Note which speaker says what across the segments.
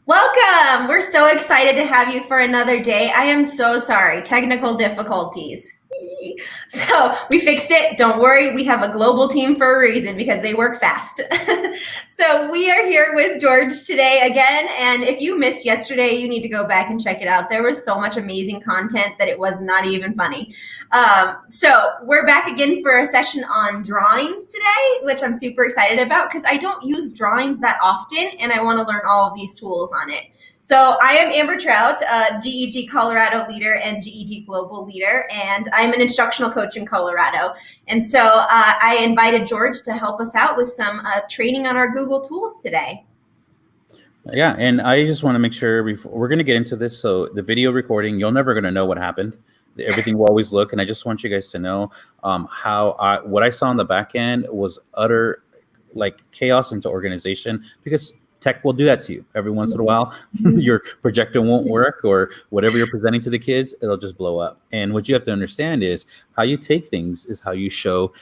Speaker 1: Welcome! We're so excited to have you for another day. I am so sorry. Technical difficulties. So we fixed it. Don't worry. We have a global team for a reason because they work fast. So we are here with George today again. And if you missed yesterday, you need to go back and check it out. There was so much amazing content that it was not even funny. So we're back again for a session on drawings today, which I'm super excited about because I don't use drawings that often and I want to learn all of these tools on it. So I am Amber Trout, GEG Colorado leader and GEG Global leader, and I'm an instructional coach in Colorado. And so I invited George to help us out with some training on our Google tools today.
Speaker 2: Yeah, and I just want to make sure we're going to get into this. So the video recording, you're never going to know what happened. Everything will always look, and I just want you guys to know what I saw on the back end was utter chaos into organization because tech will do that to you every once in a while. Your projector won't work, or whatever you're presenting to the kids, it'll just blow up. And what you have to understand is how you take things is how you show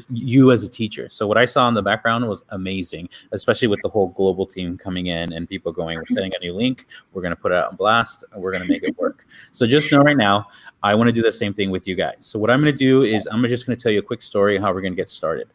Speaker 2: you as a teacher. So what I saw in the background was amazing, especially with the whole global team coming in and people going, we're setting a new link, we're going to put it out on blast, and we're going to make it work. So just know right now, I want to do the same thing with you guys. So what I'm going to do is I'm just going to tell you a quick story how we're going to get started.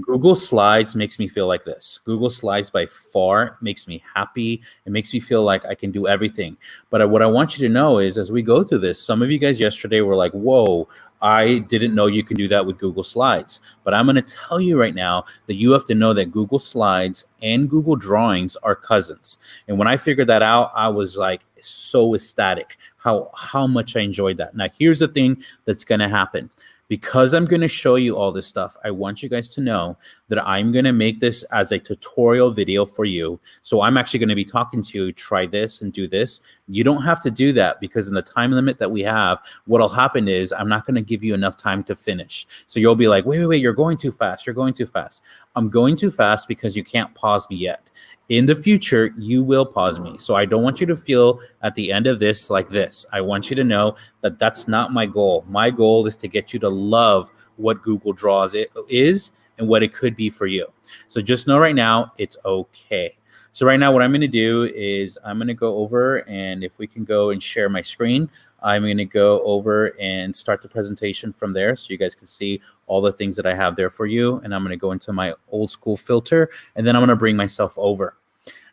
Speaker 2: Google Slides makes me feel like this. Google Slides by far makes me happy. It makes me feel like I can do everything. But what I want you to know is as we go through this, some of you guys yesterday were like, whoa, I didn't know you can do that with Google Slides. But I'm going to tell you right now that you have to know that Google Slides and Google Drawings are cousins. And when I figured that out, I was like so ecstatic how much I enjoyed that. Now, here's the thing that's going to happen. Because I'm going to show you all this stuff, I want you guys to know that I'm going to make this as a tutorial video for you. So I'm actually going to be talking to you, try this and do this. You don't have to do that because in the time limit that we have, what'll happen is I'm not going to give you enough time to finish. So you'll be like, wait, you're going too fast. You're going too fast. I'm going too fast because you can't pause me yet. In the future, you will pause me. So I don't want you to feel at the end of this like this. I want you to know that that's not my goal. My goal is to get you to love what Google Draws is and what it could be for you. So just know right now, it's okay. So right now, what I'm going to do is I'm going to go over, and if we can go and share my screen, I'm going to go over and start the presentation from there so you guys can see all the things that I have there for you. And I'm going to go into my old school filter, and then I'm going to bring myself over.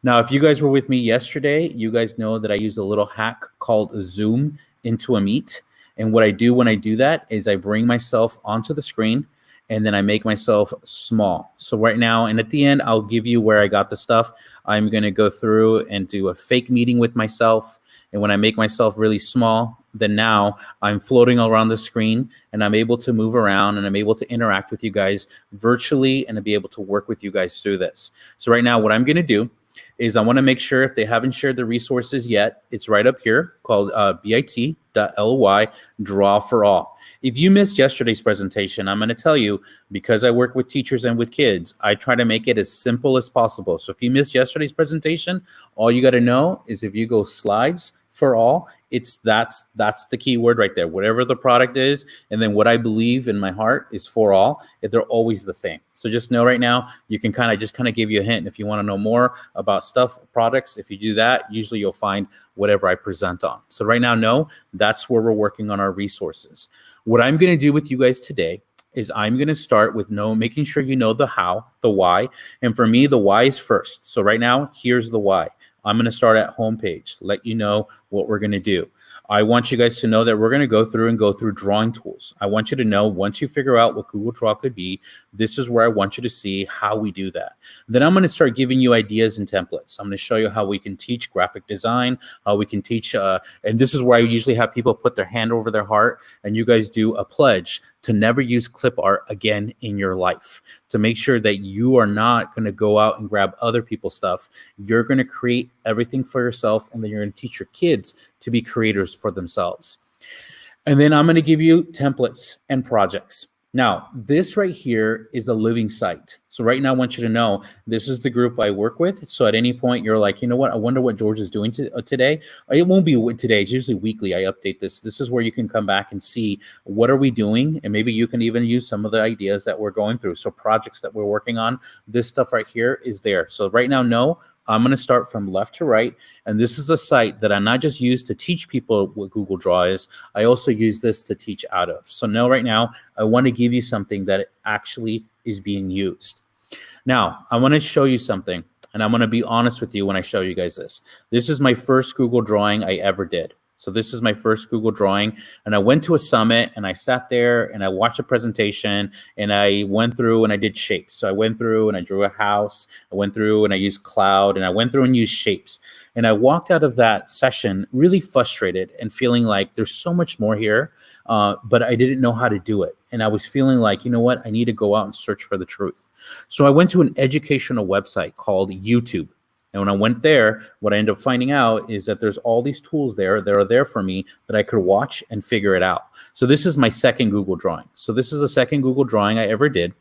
Speaker 2: Now, if you guys were with me yesterday, you guys know that I use a little hack called Zoom into a Meet. And what I do when I do that is I bring myself onto the screen, and then I make myself small. So right now, and at the end, I'll give you where I got the stuff. I'm going to go through and do a fake meeting with myself. And when I make myself really small, then now I'm floating around the screen and I'm able to move around and I'm able to interact with you guys virtually and to be able to work with you guys through this. So right now, what I'm going to do is I want to make sure if they haven't shared the resources yet, it's right up here called bit.ly Draw for All. If you missed yesterday's presentation, I'm going to tell you, because I work with teachers and with kids, I try to make it as simple as possible. So if you missed yesterday's presentation, all you got to know is if you go Slides for All, that's the key word right there. Whatever the product is, and then what I believe in my heart is for all. They're always the same. So just know right now, you can kind of give you a hint. If you want to know more about products, if you do that, usually you'll find whatever I present on. So right now, no, that's where we're working on our resources. What I'm going to do with you guys today is I'm going to start with making sure you know the how, the why. And for me, the why is first. So right now, here's the why. I'm going to start at homepage, let you know what we're going to do. I want you guys to know that we're going to go through drawing tools. I want you to know once you figure out what Google Draw could be, this is where I want you to see how we do that. Then I'm going to start giving you ideas and templates. I'm going to show you how we can teach graphic design, how we can teach, and this is where I usually have people put their hand over their heart and you guys do a pledge to never use clip art again in your life, to make sure that you are not going to go out and grab other people's stuff. You're going to create everything for yourself, and then you're going to teach your kids to be creators for themselves. And then I'm going to give you templates and projects. Now, this right here is a living site. So right now, I want you to know this is the group I work with. So at any point, you're like, you know what? I wonder what George is doing today. It won't be today. It's usually weekly. I update this. This is where you can come back and see what are we doing. And maybe you can even use some of the ideas that we're going through. So projects that we're working on, this stuff right here is there. So right now, no, I'm going to start from left to right. And this is a site that I not just use to teach people what Google Draw is, I also use this to teach out of. So now, right now, I want to give you something that actually is being used. Now, I want to show you something, and I'm going to be honest with you when I show you guys this. This is my first Google drawing I ever did. So this is my first Google drawing, and I went to a summit, and I sat there, and I watched a presentation, and I went through and I did shapes. So I went through and I drew a house. I went through and I used cloud, and I went through and used shapes. And I walked out of that session really frustrated and feeling like there's so much more here, but I didn't know how to do it. And I was feeling like, you know what, I need to go out and search for the truth. So I went to an educational website called YouTube. And when I went there, what I ended up finding out is that there's all these tools there that are there for me that I could watch and figure it out. So this is my second Google drawing. So this is the second Google drawing I ever did.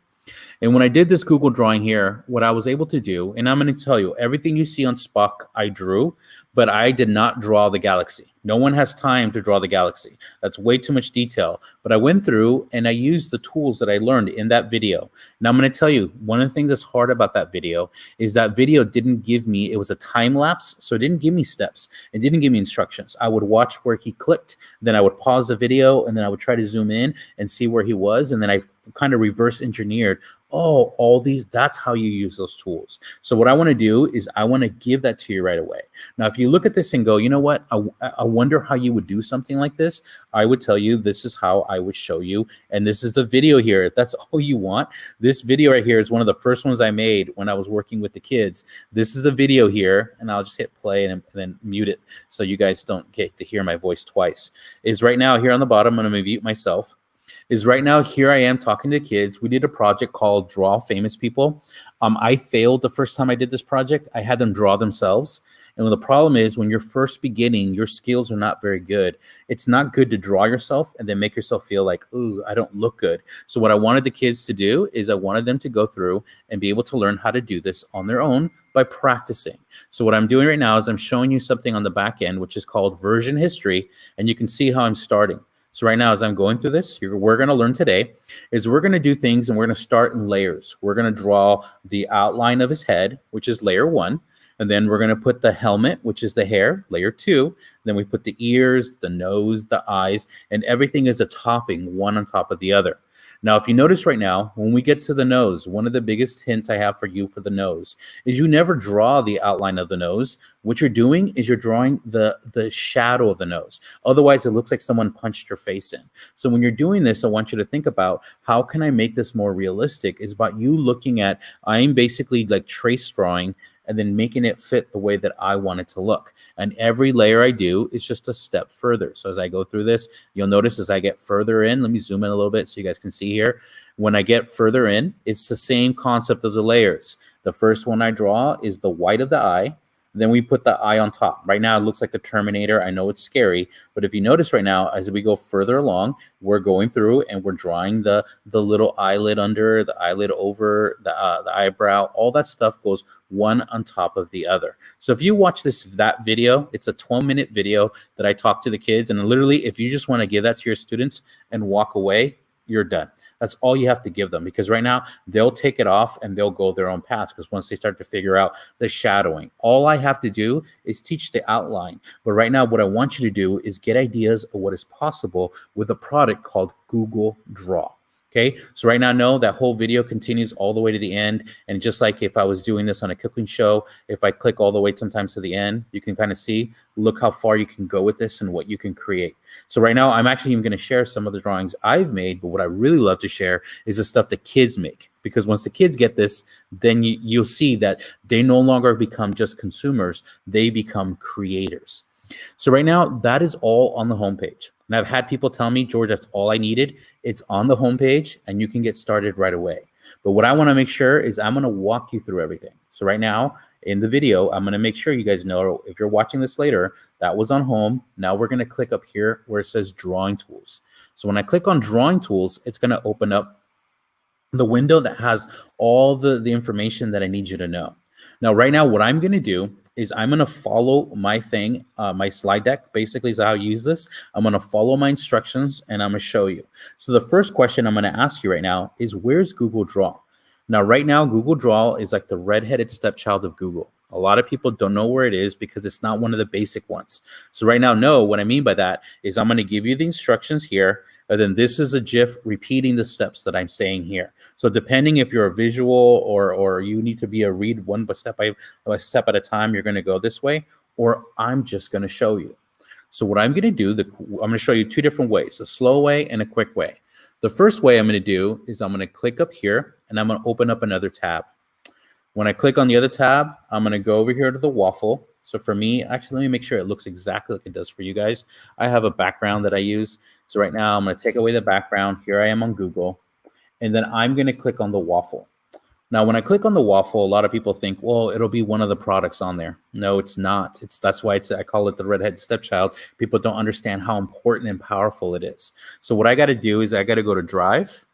Speaker 2: And when I did this Google drawing here, what I was able to do, and I'm going to tell you, everything you see on Spock, I drew, but I did not draw the galaxy. No one has time to draw the galaxy. That's way too much detail. But I went through and I used the tools that I learned in that video. Now I'm going to tell you, one of the things that's hard about that video is that video didn't give me, it was a time lapse, so it didn't give me steps. It didn't give me instructions. I would watch where he clicked, then I would pause the video, and then I would try to zoom in and see where he was, and then I kind of reverse engineered, oh, all these, that's how you use those tools. So what I want to do is I want to give that to you right away. Now, if you look at this and go, you know what, I wonder how you would do something like this, I would tell you this is how I would show you. And this is the video here. If that's all you want, this video right here is one of the first ones I made when I was working with the kids. This is a video here, and I'll just hit play and then mute it so you guys don't get to hear my voice twice. Is right now here on the bottom, I'm going to mute myself. Is right now, here I am talking to kids. We did a project called Draw Famous People. I failed the first time I did this project. I had them draw themselves. And the problem is when you're first beginning, your skills are not very good. It's not good to draw yourself and then make yourself feel like, ooh, I don't look good. So what I wanted the kids to do is I wanted them to go through and be able to learn how to do this on their own by practicing. So what I'm doing right now is I'm showing you something on the back end, which is called version history. And you can see how I'm starting. So right now, as I'm going through this, we're going to learn today is we're going to do things and we're going to start in layers. We're going to draw the outline of his head, which is layer 1. And then we're going to put the helmet, which is the hair, layer 2. Then we put the ears, the nose, the eyes, and everything is a topping, one on top of the other. Now, if you notice right now, when we get to the nose, one of the biggest hints I have for you for the nose is you never draw the outline of the nose. What you're doing is you're drawing the shadow of the nose. Otherwise, it looks like someone punched your face in. So when you're doing this, I want you to think about how can I make this more realistic? It's about you looking at, I'm basically like trace drawing and then making it fit the way that I want it to look. And every layer I do is just a step further. So as I go through this, you'll notice as I get further in, let me zoom in a little bit so you guys can see here. When I get further in, it's the same concept of the layers. The first one I draw is the white of the eye. Then we put the eye on top. Right now, it looks like the Terminator. I know it's scary, but if you notice right now, as we go further along, we're going through and we're drawing the little eyelid under, the eyelid over, the eyebrow. All that stuff goes one on top of the other. So if you watch that video, it's a 12-minute video that I talk to the kids. And literally, if you just want to give that to your students and walk away, you're done. That's all you have to give them, because right now they'll take it off and they'll go their own path, because once they start to figure out the shadowing, all I have to do is teach the outline. But right now what I want you to do is get ideas of what is possible with a product called Google Draw. Okay, so right now, know that whole video continues all the way to the end. And just like if I was doing this on a cooking show, if I click all the way sometimes to the end, you can kind of see, look how far you can go with this and what you can create. So right now, I'm actually even going to share some of the drawings I've made. But what I really love to share is the stuff the kids make. Because once the kids get this, then you'll see that they no longer become just consumers. They become creators. So right now, that is all on the homepage. And I've had people tell me, George, that's all I needed. It's on the homepage and you can get started right away. But what I want to make sure is I'm going to walk you through everything. So right now in the video, I'm going to make sure you guys know, if you're watching this later, that was on home. Now we're going to click up here where it says drawing tools. So when I click on drawing tools, it's going to open up the window that has all the information that I need you to know. Now, right now, what I'm going to do is I'm going to follow my thing, my slide deck, basically is how I use this. I'm going to follow my instructions and I'm going to show you. So the first question I'm going to ask you right now is, where's Google Draw? Now, right now, Google Draw is like the redheaded stepchild of Google. A lot of people don't know where it is because it's not one of the basic ones. So right now, no, what I mean by that is I'm going to give you the instructions here, and then this is a GIF repeating the steps that I'm saying here. So depending if you're a visual or you need to be a read one by step at a time, you're going to go this way, or I'm just going to show you. So what I'm going to do, I'm going to show you two different ways, a slow way and a quick way. The first way I'm going to do is I'm going to click up here and I'm going to open up another tab. When I click on the other tab, I'm going to go over here to the Waffle. So for me, actually, let me make sure it looks exactly like it does for you guys. I have a background that I use. So right now, I'm going to take away the background. Here I am on Google. And then I'm going to click on the Waffle. Now, when I click on the Waffle, a lot of people think, well, it'll be one of the products on there. No, it's not. That's why I call it the redhead stepchild. People don't understand how important and powerful it is. So what I got to do is I got to go to Drive.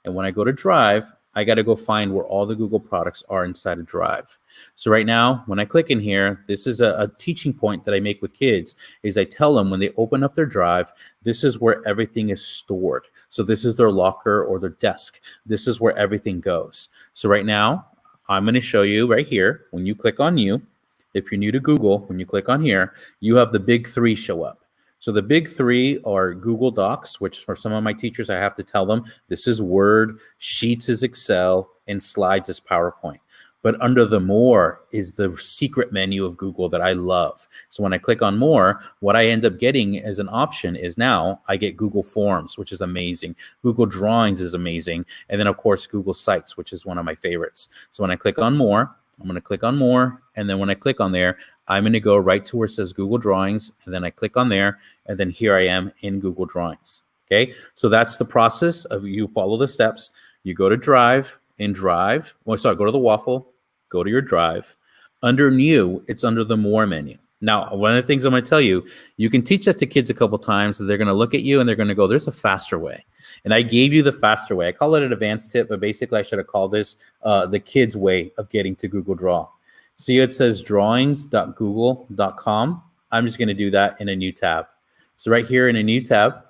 Speaker 2: And when I go to Drive, I got to go find where all the Google products are inside of Drive. So right now, when I click in here, this is a teaching point that I make with kids, is I tell them when they open up their Drive, this is where everything is stored. So this is their locker or their desk. This is where everything goes. So right now, I'm going to show you right here, when you click on New, if you're new to Google, when you click on here, you have the big three show up. So the big three are Google Docs, which for some of my teachers, I have to tell them this is Word, Sheets is Excel, and Slides is PowerPoint. But under the More is the secret menu of Google that I love. So when I click on More, what I end up getting as an option is now I get Google Forms, which is amazing. Google Drawings is amazing. And then, of course, Google Sites, which is one of my favorites. So when I click on More, I'm going to click on More. And then when I click on there, I'm going to go right to where it says Google Drawings. And then I click on there. And then here I am in Google Drawings. Okay. So that's the process of you follow the steps. You go to Drive. In Drive, go to the Waffle, go to your Drive. Under New, it's under the More menu. Now, one of the things I'm going to tell you, you can teach that to kids a couple times. They're going to look at you and they're going to go, there's a faster way. And I gave you the faster way. I call it an advanced tip, but basically I should have called this the kids' way of getting to Google Draw. See, it says drawings.google.com. I'm just going to do that in a new tab. So right here in a new tab,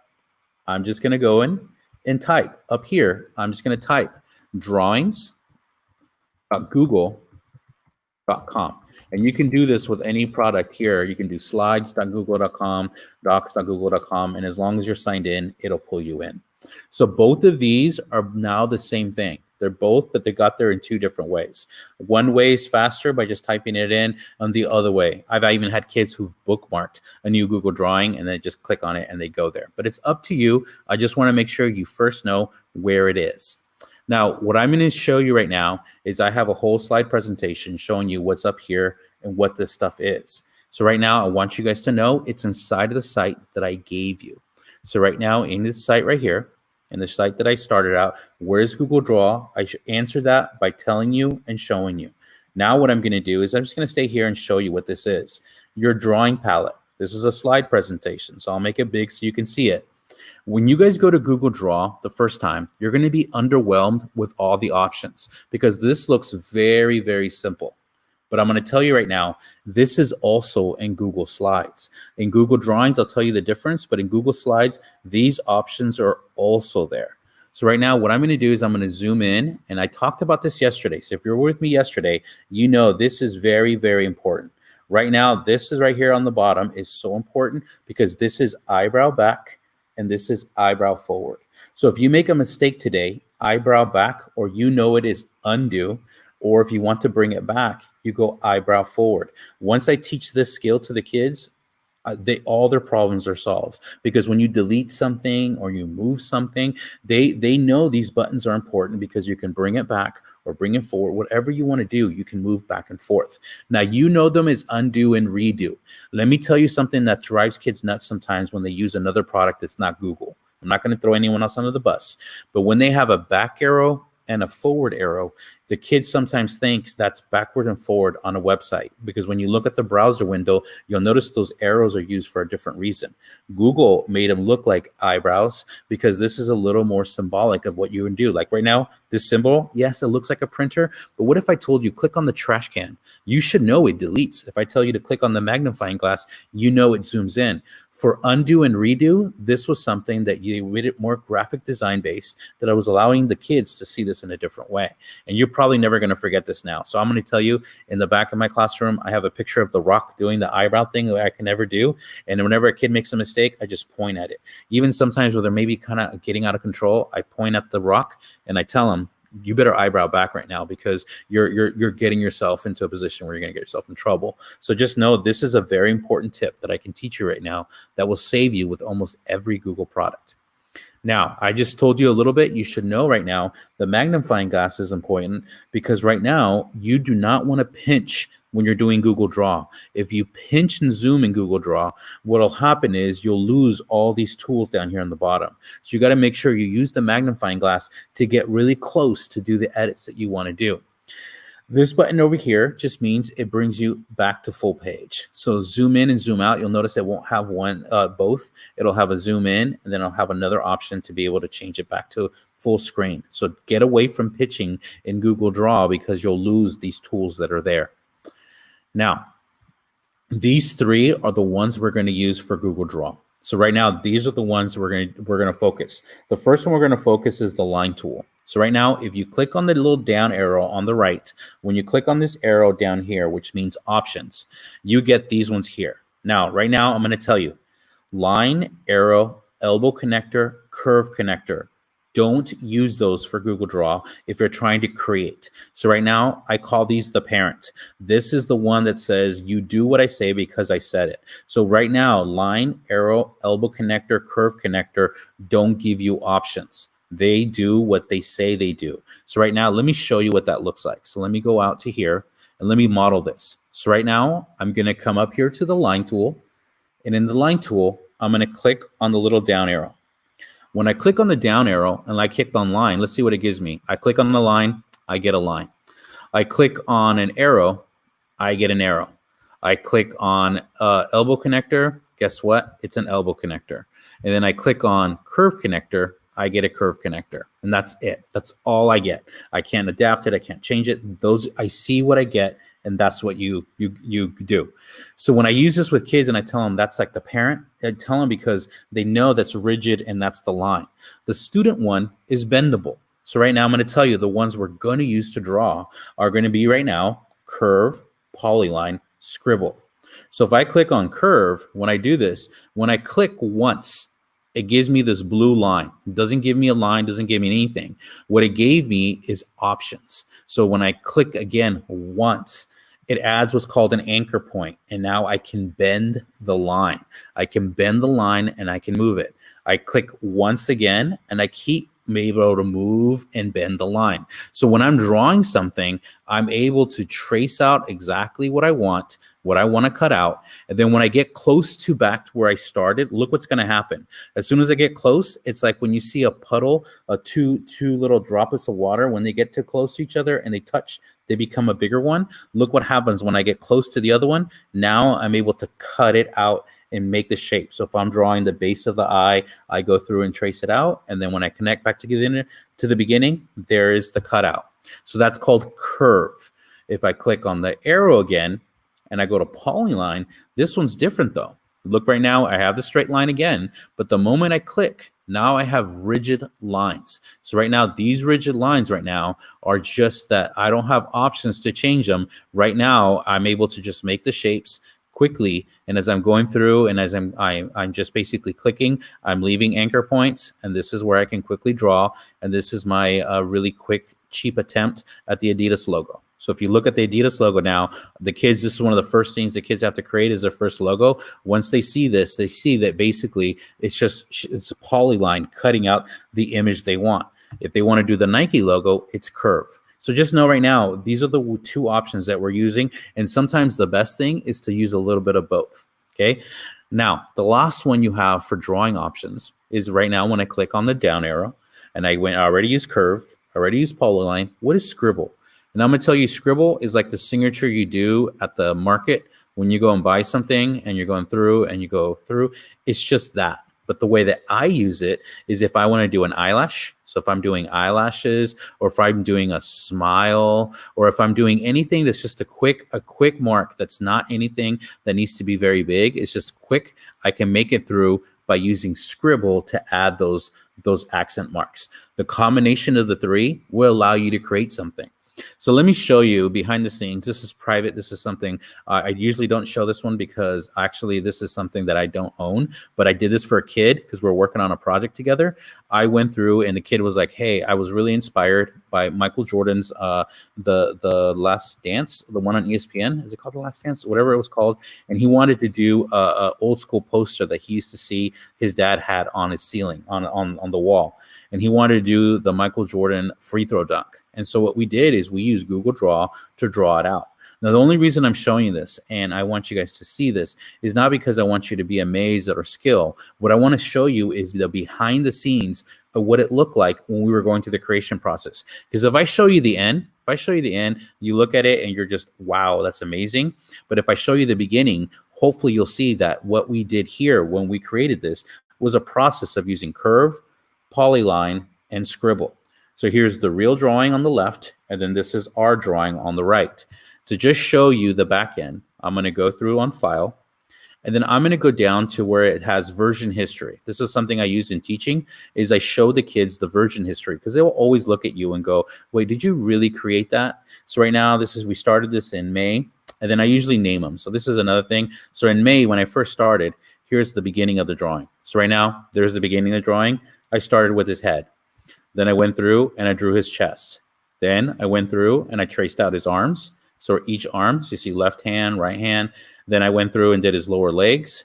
Speaker 2: I'm just going to go in and type. Up here, I'm just going to type drawings.google.com. And you can do this with any product here. You can do slides.google.com, docs.google.com, and as long as you're signed in, it'll pull you in. So both of these are now the same thing. They're both, but they got there in two different ways. One way is faster by just typing it in, and the other way, I've even had kids who've bookmarked a new Google Drawing and then just click on it and they go there. But it's up to you. I just want to make sure you first know where it is. Now, what I'm going to show you right now is I have a whole slide presentation showing you what's up here and what this stuff is. So right now, I want you guys to know it's inside of the site that I gave you. So right now, in this site right here, in the site that I started out, where's Google Draw? I should answer that by telling you and showing you. Now what I'm going to do is I'm just going to stay here and show you what this is. Your drawing palette. This is a slide presentation, so I'll make it big so you can see it. When you guys go to Google Draw the first time, you're going to be underwhelmed with all the options because this looks very, very simple. But I'm going to tell you right now, this is also in Google Slides. In Google Drawings, I'll tell you the difference, but in Google Slides, these options are also there. So right now, what I'm going to do is I'm going to zoom in, and I talked about this yesterday. So if you're with me yesterday, you know this is very, very important. Right now, this is right here on the bottom is so important because this is eyebrow back and this is eyebrow forward. So if you make a mistake today, eyebrow back, or you know it is undo, or if you want to bring it back, you go eyebrow forward. Once I teach this skill to the kids, all their problems are solved because when you delete something or you move something, they know these buttons are important because you can bring it back or bring it forward. Whatever you want to do, you can move back and forth. Now, you know them as undo and redo. Let me tell you something that drives kids nuts sometimes when they use another product that's not Google. I'm not going to throw anyone else under the bus, but when they have a back arrow and a forward arrow, the kid sometimes thinks that's backward and forward on a website because when you look at the browser window, you'll notice those arrows are used for a different reason. Google made them look like eyebrows because this is a little more symbolic of what you would do. Like right now, This symbol, yes, it looks like a printer, but what if I told you click on the trash can? You should know it deletes. If I tell you to click on the magnifying glass, you know it zooms in. For undo and redo, this was something that you made it more graphic design based, that I was allowing the kids to see this in a different way. And you're probably never going to forget this now. So I'm going to tell you, in the back of my classroom, I have a picture of The Rock doing the eyebrow thing that I can never do. And whenever a kid makes a mistake, I just point at it. Even sometimes where they're maybe kind of getting out of control, I point at The Rock and I tell them, you better eyebrow back right now, because you're getting yourself into a position where you're going to get yourself in trouble. So just know this is a very important tip that I can teach you right now that will save you with almost every Google product. Now, I just told you a little bit. You should know right now the magnifying glass is important, because right now you do not want to pinch when you're doing Google Draw. If you pinch and zoom in Google Draw, what'll happen is you'll lose all these tools down here on the bottom. So you got to make sure you use the magnifying glass to get really close to do the edits that you want to do. This button over here just means it brings you back to full page. So zoom in and zoom out. You'll notice it won't have both. It'll have a zoom in, and then it'll have another option to be able to change it back to full screen. So get away from pitching in Google Draw, because you'll lose these tools that are there. Now, these three are the ones we're going to use for Google Draw. So right now, these are the ones we're going to focus. The first one we're going to focus is the line tool. So right now, if you click on the little down arrow on the right, when you click on this arrow down here, which means options, you get these ones here. Now, right now, I'm going to tell you, line, arrow, elbow connector, curve connector. Don't use those for Google Draw if you're trying to create. So right now, I call these the parent. This is the one that says you do what I say because I said it. So right now, line, arrow, elbow connector, curve connector don't give you options. They do what they say they do. So right now, let me show you what that looks like. So let me go out to here and let me model this. So right now, I'm going to come up here to the line tool. And in the line tool, I'm going to click on the little down arrow. When I click on the down arrow and I click on line, let's see what it gives me. I click on the line, I get a line. I click on an arrow, I get an arrow. I click on elbow connector, guess what? It's an elbow connector. And then I click on curve connector, I get a curve connector. And that's it. That's all I get. I can't adapt it. I can't change it. Those, I see what I get, and that's what you do. So when I use this with kids and I tell them that's like the parent, I tell them because they know that's rigid and that's the line. The student one is bendable. So right now I'm going to tell you the ones we're going to use to draw are going to be right now curve, polyline, scribble. So if I click on curve, when I do this, when I click once, it gives me this blue line. It doesn't give me a line, doesn't give me anything. What it gave me is options. So when I click again once, it adds what's called an anchor point. And now I can bend the line. I can bend the line and I can move it. I click once again and I keep able to move and bend the line. So when I'm drawing something, I'm able to trace out exactly what I want to cut out. And then when I get close to back to where I started, look what's going to happen. As soon as I get close, it's like when you see a puddle, two little droplets of water, when they get too close to each other and they touch, they become a bigger one. Look what happens when I get close to the other one. Now I'm able to cut it out and make the shape. So if I'm drawing the base of the eye, I go through and trace it out. And then when I connect back to the beginning, there is the cutout. So that's called curve. If I click on the arrow again and I go to polyline, this one's different though. Look right now, I have the straight line again, but the moment I click, now I have rigid lines. So right now, these rigid lines right now are just that I don't have options to change them. Right now, I'm able to just make the shapes quickly. And as I'm going through and as I'm just basically clicking, I'm leaving anchor points. And this is where I can quickly draw. And this is my really quick, cheap attempt at the Adidas logo. So if you look at the Adidas logo now, the kids, this is one of the first things the kids have to create is their first logo. Once they see this, they see that basically it's a polyline cutting out the image they want. If they want to do the Nike logo, it's curve. So just know right now, these are the two options that we're using. And sometimes the best thing is to use a little bit of both. Okay. Now, the last one you have for drawing options is right now when I click on the down arrow and I already use curve, already use polyline. What is scribble? And I'm going to tell you, scribble is like the signature you do at the market when you go and buy something and you're going through and you go through. It's just that. But the way that I use it is if I want to do an eyelash. So if I'm doing eyelashes, or if I'm doing a smile, or if I'm doing anything that's just a quick mark, that's not anything that needs to be very big. It's just quick. I can make it through by using Scribble to add those accent marks. The combination of the three will allow you to create something. So let me show you behind the scenes. This is private. This is something I usually don't show this one because actually this is something that I don't own, but I did this for a kid because we're working on a project together. I went through and the kid was like, hey, I was really inspired by Michael Jordan's the Last Dance, the one on ESPN. Is it called The Last Dance? Whatever it was called. And he wanted to do a old school poster that he used to see his dad had on his ceiling, on the wall. And he wanted to do the Michael Jordan free throw dunk. And so what we did is we used Google Draw to draw it out. Now, the only reason I'm showing you this, and I want you guys to see this, is not because I want you to be amazed at our skill. What I want to show you is the behind the scenes of what it looked like when we were going through the creation process. Because if I show you the end, you look at it and you're just, wow, that's amazing. But if I show you the beginning, hopefully you'll see that what we did here when we created this was a process of using Curve, Polyline, and Scribble. So here's the real drawing on the left, and then this is our drawing on the right. To just show you the back end, I'm going to go through on File, and then I'm going to go down to where it has version history. This is something I use in teaching, is I show the kids the version history because they will always look at you and go, wait, did you really create that? So right now, we started this in May, and then I usually name them. So this is another thing. So in May, when I first started, here's the beginning of the drawing. So right now, there's the beginning of the drawing. I started with his head. Then I went through and I drew his chest. Then I went through and I traced out his arms. So each arm, so you see left hand, right hand. Then I went through and did his lower legs.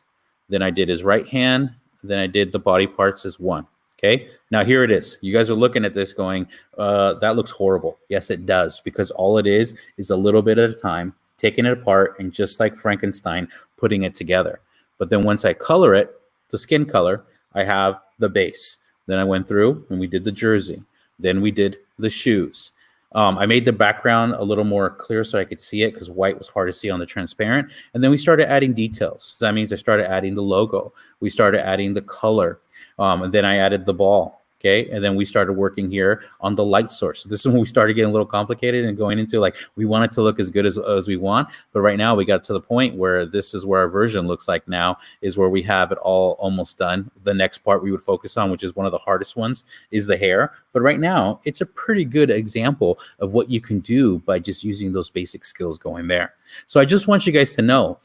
Speaker 2: Then I did his right hand. Then I did the body parts as one. Okay, now here it is. You guys are looking at this going, that looks horrible. Yes, it does, because all it is a little bit at a time, taking it apart and just like Frankenstein, putting it together. But then once I color it, the skin color, I have the base. Then I went through and we did the jersey. Then we did the shoes. I made the background a little more clear so I could see it because white was hard to see on the transparent. And then we started adding details. So that means I started adding the logo. We started adding the color. And then I added the ball. Okay. And then we started working here on the light source. This is when we started getting a little complicated and going into like, we want it to look as good as we want. But right now we got to the point where this is where our version looks like now, is where we have it all almost done. The next part we would focus on, which is one of the hardest ones, is the hair. But right now it's a pretty good example of what you can do by just using those basic skills going there. So I just want you guys to know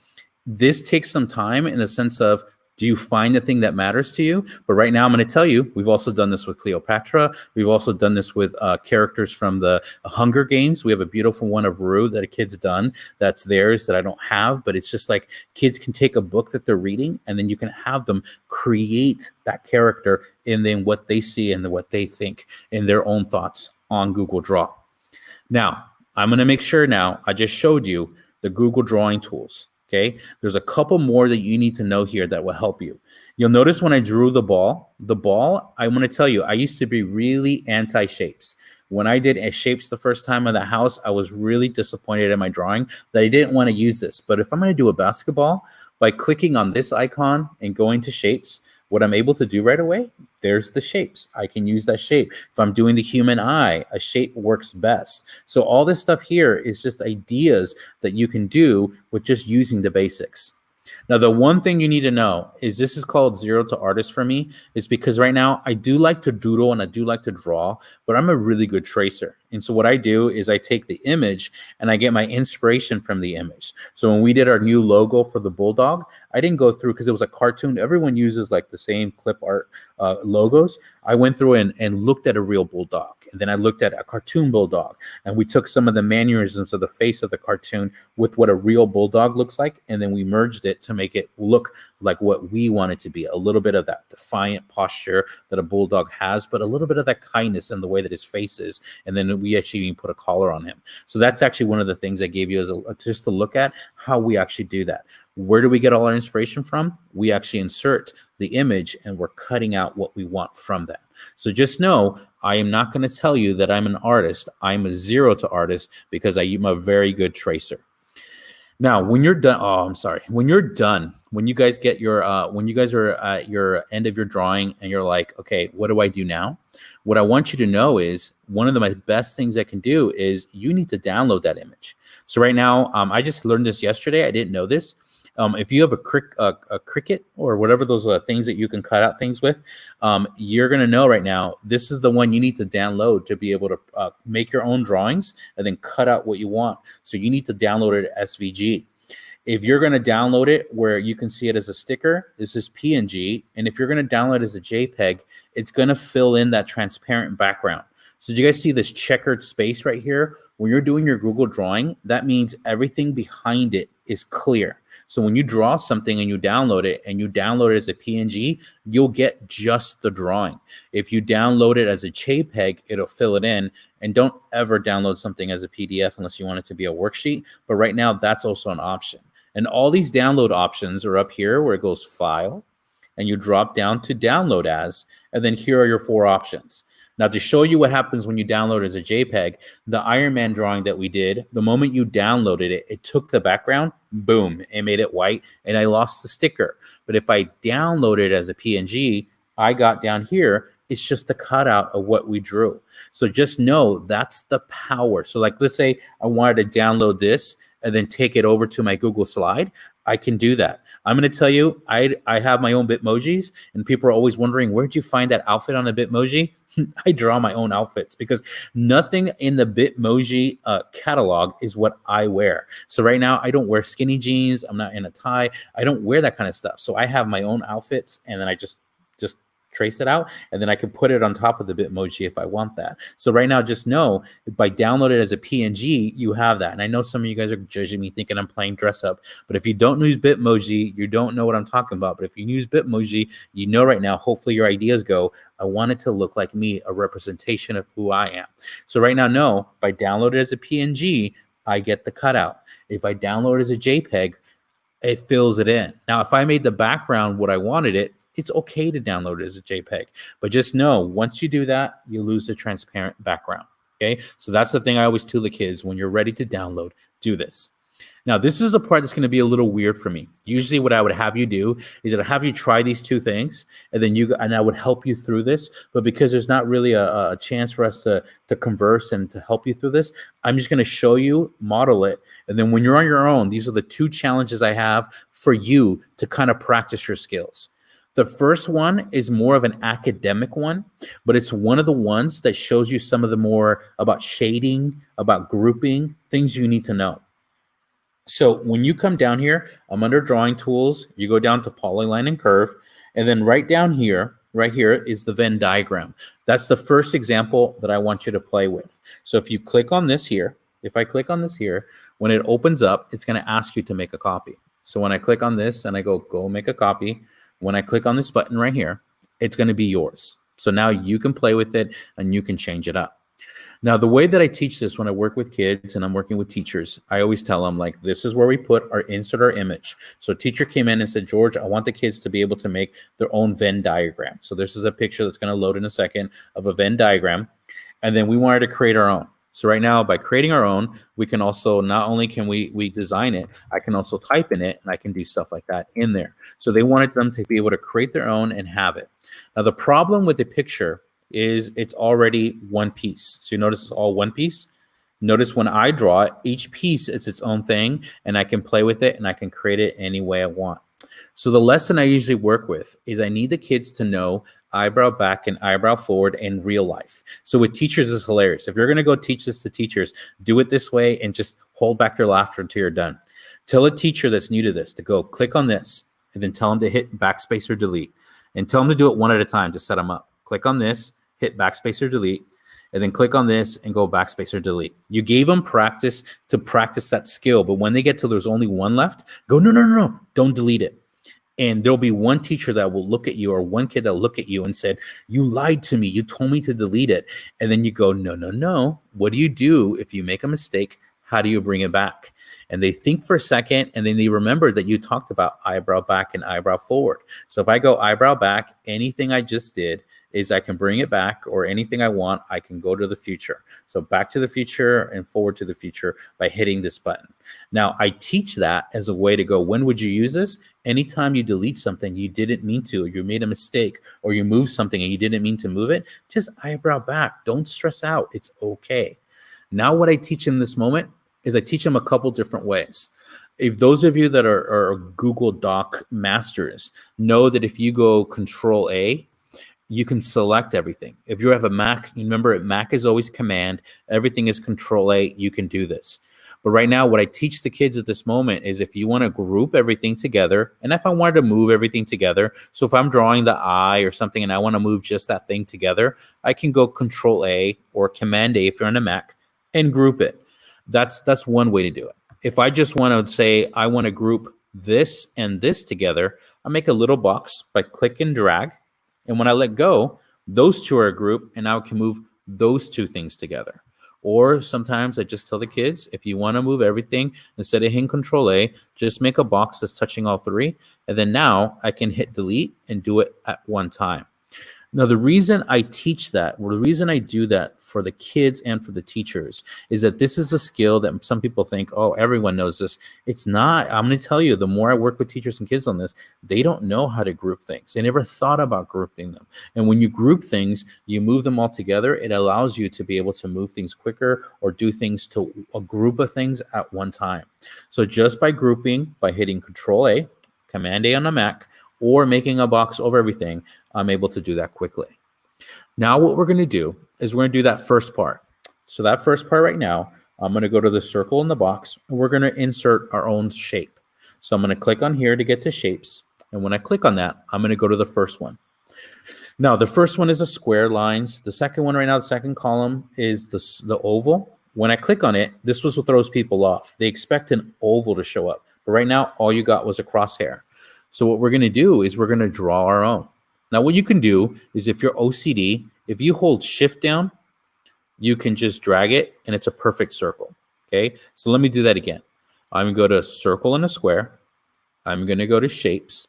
Speaker 2: this takes some time in the sense of, do you find the thing that matters to you? But right now, I'm going to tell you, we've also done this with Cleopatra. We've also done this with characters from the Hunger Games. We have a beautiful one of Rue that a kid's done that's theirs that I don't have, but it's just like kids can take a book that they're reading and then you can have them create that character and then what they see and what they think in their own thoughts on Google Draw. Now, I'm going to make sure now I just showed you the Google drawing tools. Okay, there's a couple more that you need to know here that will help you. You'll notice when I drew the ball, I'm going to tell you, I used to be really anti-shapes. When I did shapes the first time in the house, I was really disappointed in my drawing that I didn't want to use this. But if I'm going to do a basketball, by clicking on this icon and going to shapes, what I'm able to do right away, there's the shapes. I can use that shape. If I'm doing the human eye, a shape works best. So all this stuff here is just ideas that you can do with just using the basics. Now, the one thing you need to know is this is called 0 to artist for me. It's because right now I do like to doodle and I do like to draw, but I'm a really good tracer. And so what I do is I take the image and I get my inspiration from the image. So when we did our new logo for the Bulldog, I didn't go through because it was a cartoon. Everyone uses like the same clip art logos. I went through and looked at a real Bulldog. And then I looked at a cartoon Bulldog. And we took some of the mannerisms of the face of the cartoon with what a real Bulldog looks like. And then we merged it to make it look like what we want it to be. A little bit of that defiant posture that a Bulldog has, but a little bit of that kindness in the way that his face is. And then we actually even put a collar on him. So that's actually one of the things I gave you as just to look at how we actually do that. Where do we get all our inspiration from? We actually insert the image and we're cutting out what we want from that. So just know, I am not going to tell you that I'm an artist. I'm a 0 to artist because I am a very good tracer. Now, when you're done, when you're done when you guys get your when you guys are at your end of your drawing and you're like, okay, what do I do now? What I want you to know is one of the my best things I can do is you need to download that image. So right now, I just learned this yesterday. I didn't know this. If you have a Cricut or whatever those things that you can cut out things with, you're going to know right now, this is the one you need to download to be able to make your own drawings and then cut out what you want. So you need to download it SVG. If you're going to download it where you can see it as a sticker, this is PNG. And if you're going to download it as a JPEG, it's going to fill in that transparent background. So do you guys see this checkered space right here? When you're doing your Google drawing, that means everything behind it is clear. So when you draw something and you download it as a PNG, you'll get just the drawing. If you download it as a JPEG, it'll fill it in. And don't ever download something as a PDF unless you want it to be a worksheet. But right now, that's also an option. And all these download options are up here where it goes File, and you drop down to Download As, and then here are your 4 options. Now, to show you what happens when you download it as a JPEG, the Iron Man drawing that we did, the moment you downloaded it, it took the background, boom, it made it white, and I lost the sticker. But if I download it as a PNG, I got down here, it's just the cutout of what we drew. So just know that's the power. So like, let's say I wanted to download this and then take it over to my Google slide. I can do that. I'm going to tell you, I have my own Bitmojis, and people are always wondering, where'd you find that outfit on a Bitmoji? I draw my own outfits because nothing in the Bitmoji catalog is what I wear. So right now, I don't wear skinny jeans. I'm not in a tie. I don't wear that kind of stuff. So I have my own outfits, and then I just trace it out, and then I can put it on top of the Bitmoji if I want that. So right now, just know by downloading it as a PNG, you have that. And I know some of you guys are judging me thinking I'm playing dress up, but if you don't use Bitmoji, you don't know what I'm talking about. But if you use Bitmoji, you know right now, hopefully your ideas go, I want it to look like me, a representation of who I am. So right now, know by downloading it as a PNG, I get the cutout. If I download it as a JPEG, it fills it in. Now, if I made the background what I wanted it, it's okay to download it as a JPEG. But just know, once you do that, you lose the transparent background. Okay? So that's the thing I always tell the kids. When you're ready to download, do this. Now, this is the part that's going to be a little weird for me. Usually what I would have you do is that I have you try these 2 things, and then I would help you through this. But because there's not really a chance for us to converse and to help you through this, I'm just going to show you, model it. And then when you're on your own, these are the 2 challenges I have for you to kind of practice your skills. The first one is more of an academic one, but it's one of the ones that shows you some of the more about shading, about grouping, things you need to know. So when you come down here, I'm under drawing tools, you go down to polyline and curve, and then right down here, right here is the Venn diagram. That's the first example that I want you to play with. So if you click on this here, if I click on this here, when it opens up, it's going to ask you to make a copy. So when I click on this and I go make a copy, when I click on this button right here, it's going to be yours. So now you can play with it and you can change it up. Now, the way that I teach this when I work with kids and I'm working with teachers, I always tell them, like, this is where we insert our image. So a teacher came in and said, George, I want the kids to be able to make their own Venn diagram. So this is a picture that's going to load in a second of a Venn diagram. And then we wanted to create our own. So right now, by creating our own, we can also, not only can we design it, I can also type in it, and I can do stuff like that in there. So they wanted them to be able to create their own and have it. Now, the problem with the picture is it's already one piece. So you notice it's all one piece. Notice when I draw it, each piece is its own thing, and I can play with it, and I can create it any way I want. So the lesson I usually work with is I need the kids to know eyebrow back and eyebrow forward in real life. So with teachers, it's hilarious. If you're going to go teach this to teachers, do it this way and just hold back your laughter until you're done. Tell a teacher that's new to this to go click on this and then tell them to hit backspace or delete. And tell them to do it one at a time to set them up. Click on this, hit backspace or delete, and then click on this and go backspace or delete. You gave them practice to practice that skill, but when they get to there's only one left, go, no, don't delete it. And there'll be one teacher that will look at you, or one kid that will look at you and said, you lied to me. You told me to delete it. And then you go, no. What do you do if you make a mistake? How do you bring it back? and they think for a second, and then they remember that you talked about eyebrow back and eyebrow forward. So if I go eyebrow back, anything I just did is I can bring it back, or anything I want, I can go to the future. So back to the future and forward to the future by hitting this button. Now, I teach that as a way to go, when would you use this? Anytime you delete something you didn't mean to, or you made a mistake, or you moved something and you didn't mean to move it, just eyebrow back. Don't stress out. It's okay. Now, what I teach in this moment is I teach them a couple different ways. If those of you that are Google Doc masters know that if you go Control A, you can select everything. If you have a Mac, remember Mac is always Command. Everything is Control A. You can do this. But right now, what I teach the kids at this moment is if you want to group everything together, and if I wanted to move everything together, so if I'm drawing the eye or something and I want to move just that thing together, I can go Control A or Command A if you're on a Mac and group it. That's one way to do it. If I just want to say I want to group this and this together, I make a little box by click and drag. And when I let go, those two are a group, and now I can move those two things together. Or sometimes I just tell the kids, if you want to move everything, instead of hitting Control A, just make a box that's touching all three. And then now I can hit delete and do it at one time. Now, the reason I teach that, or the reason I do that for the kids and for the teachers, is that this is a skill that some people think, oh, everyone knows this. It's not. I'm going to tell you, the more I work with teachers and kids on this, they don't know how to group things. They never thought about grouping them. And when you group things, you move them all together. It allows you to be able to move things quicker or do things to a group of things at one time. So just by grouping, by hitting Control A, Command A on a Mac, or making a box over everything, I'm able to do that quickly. Now what we're going to do is we're going to do that first part. So that first part right now, I'm going to go to the circle in the box, and we're going to insert our own shape. So I'm going to click on here to get to shapes. And when I click on that, I'm going to go to the first one. Now, the first one is a square lines. The second one right now, the second column is the oval. When I click on it, this was what throws people off. They expect an oval to show up. But right now, all you got was a crosshair. So what we're going to do is we're going to draw our own. Now, what you can do is if you're OCD, if you hold Shift down, you can just drag it, and it's a perfect circle. Okay, so let me do that again. I'm going to go to circle and a square. I'm going to go to shapes.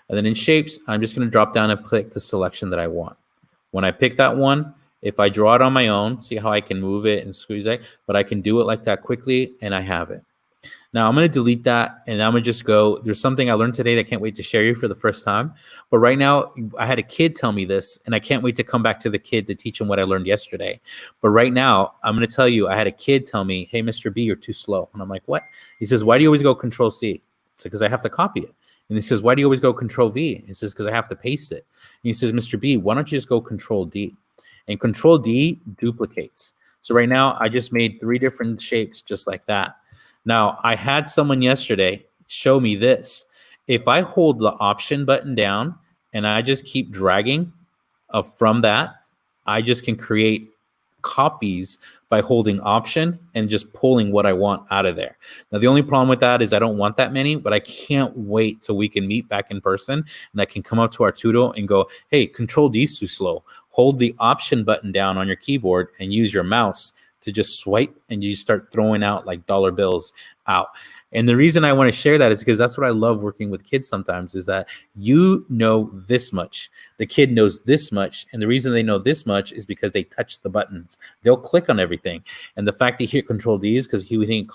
Speaker 2: And then in shapes, I'm just going to drop down and click the selection that I want. When I pick that one, if I draw it on my own, see how I can move it and squeeze it, but I can do it like that quickly, and I have it. Now I'm going to delete that, and I'm going to just go. There's something I learned today that I can't wait to share you for the first time. But right now, I had a kid tell me this, and I can't wait to come back to the kid to teach him what I learned yesterday. But right now, I'm going to tell you, I had a kid tell me, hey, Mr. B, you're too slow. And I'm like, what? He says, why do you always go Control C? It's because I have to copy it. And he says, why do you always go Control V? He says, because I have to paste it. And he says, Mr. B, why don't you just go Control D? And Control D duplicates. So right now, I just made 3 different shapes just like that. Now, I had someone yesterday show me this. If I hold the Option button down and I just keep dragging from that, I just can create copies by holding Option and just pulling what I want out of there. Now, the only problem with that is I don't want that many, but I can't wait till we can meet back in person and I can come up to our tutor and go, hey, Control D is too slow. Hold the Option button down on your keyboard and use your mouse to just swipe, and you start throwing out like dollar bills out. And the reason I want to share that is because that's what I love working with kids sometimes, is that you know this much. The kid knows this much. And the reason they know this much is because they touch the buttons. They'll click on everything. And the fact that he hit Control D is because he would hit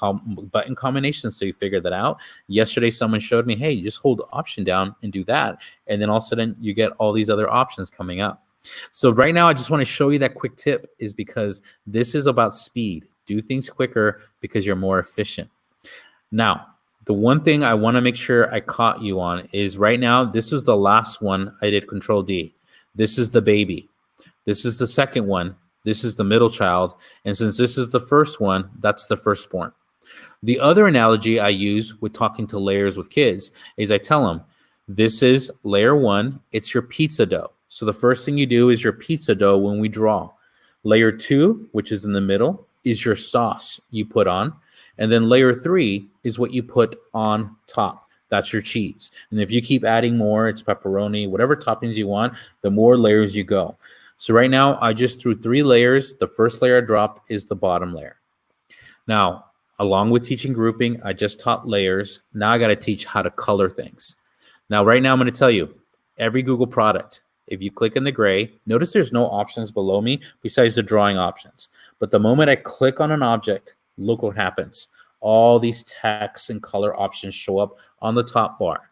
Speaker 2: button combinations, so you figure that out. Yesterday, someone showed me, hey, you just hold the Option down and do that. And then all of a sudden you get all these other options coming up. So right now, I just want to show you that quick tip, is because this is about speed. Do things quicker because you're more efficient. Now, the one thing I want to make sure I caught you on is right now, this is the last one I did Control D. This is the baby. This is the second one. This is the middle child. And since this is the first one, that's the firstborn. The other analogy I use with talking to layers with kids is I tell them, this is layer 1. It's your pizza dough. So the first thing you do is your pizza dough when we draw. Layer 2, which is in the middle, is your sauce you put on. And then layer 3 is what you put on top. That's your cheese. And if you keep adding more, it's pepperoni, whatever toppings you want, the more layers you go. So right now, I just threw 3 layers. The first layer I dropped is the bottom layer. Now, Along with teaching grouping, I just taught layers. Now I got to teach how to color things. Now, right now, I'm going to tell you, every Google product, if you click in the gray, notice there's no options below me besides the drawing options. But the moment I click on an object, look what happens. All these text and color options show up on the top bar.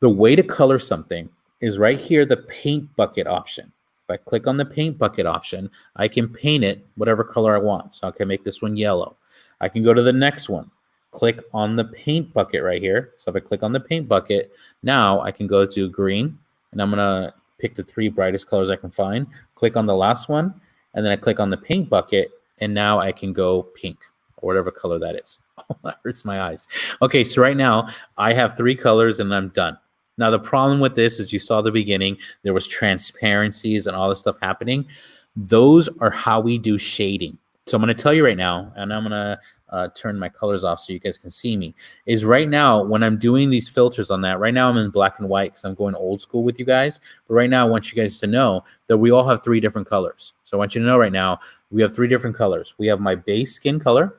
Speaker 2: The way to color something is right here, the paint bucket option. If I click on the paint bucket option, I can paint it whatever color I want. So I can make this one yellow. I can go to the next one, click on the paint bucket right here. So if I click on the paint bucket, now I can go to green, and I'm going to pick the 3 brightest colors I can find. Click on the last one, and then I click on the paint bucket, and now I can go pink or whatever color that is. Oh, that hurts my eyes. Okay, so right now I have 3 colors and I'm done. Now, the problem with this is you saw the beginning, there was transparencies and all this stuff happening. Those are how we do shading. So I'm going to tell you right now, and I'm going to turn my colors off so you guys can see me, is right now when I'm doing these filters on that, right now I'm in black and white because I'm going old school with you guys. But right now I want you guys to know that we all have 3 different colors. So I want you to know right now we have 3 different colors. We have my base skin color.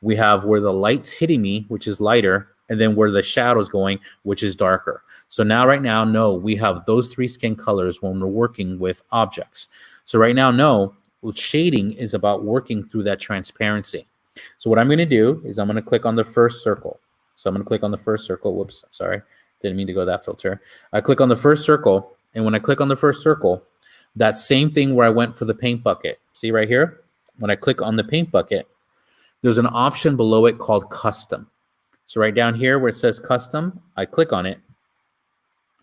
Speaker 2: We have where the light's hitting me, which is lighter, and then where the shadow's going, which is darker. So now, right now, no, we have those 3 skin colors when we're working with objects. So right now, no, shading is about working through that transparency. So what I'm going to do is I'm going to click on the first circle. So I'm going to click on the first circle. Whoops, sorry. Didn't mean to go that filter. I click on the first circle, and when I click on the first circle, that same thing where I went for the paint bucket. See right here? When I click on the paint bucket, there's an option below it called custom. So right down here where it says custom, I click on it.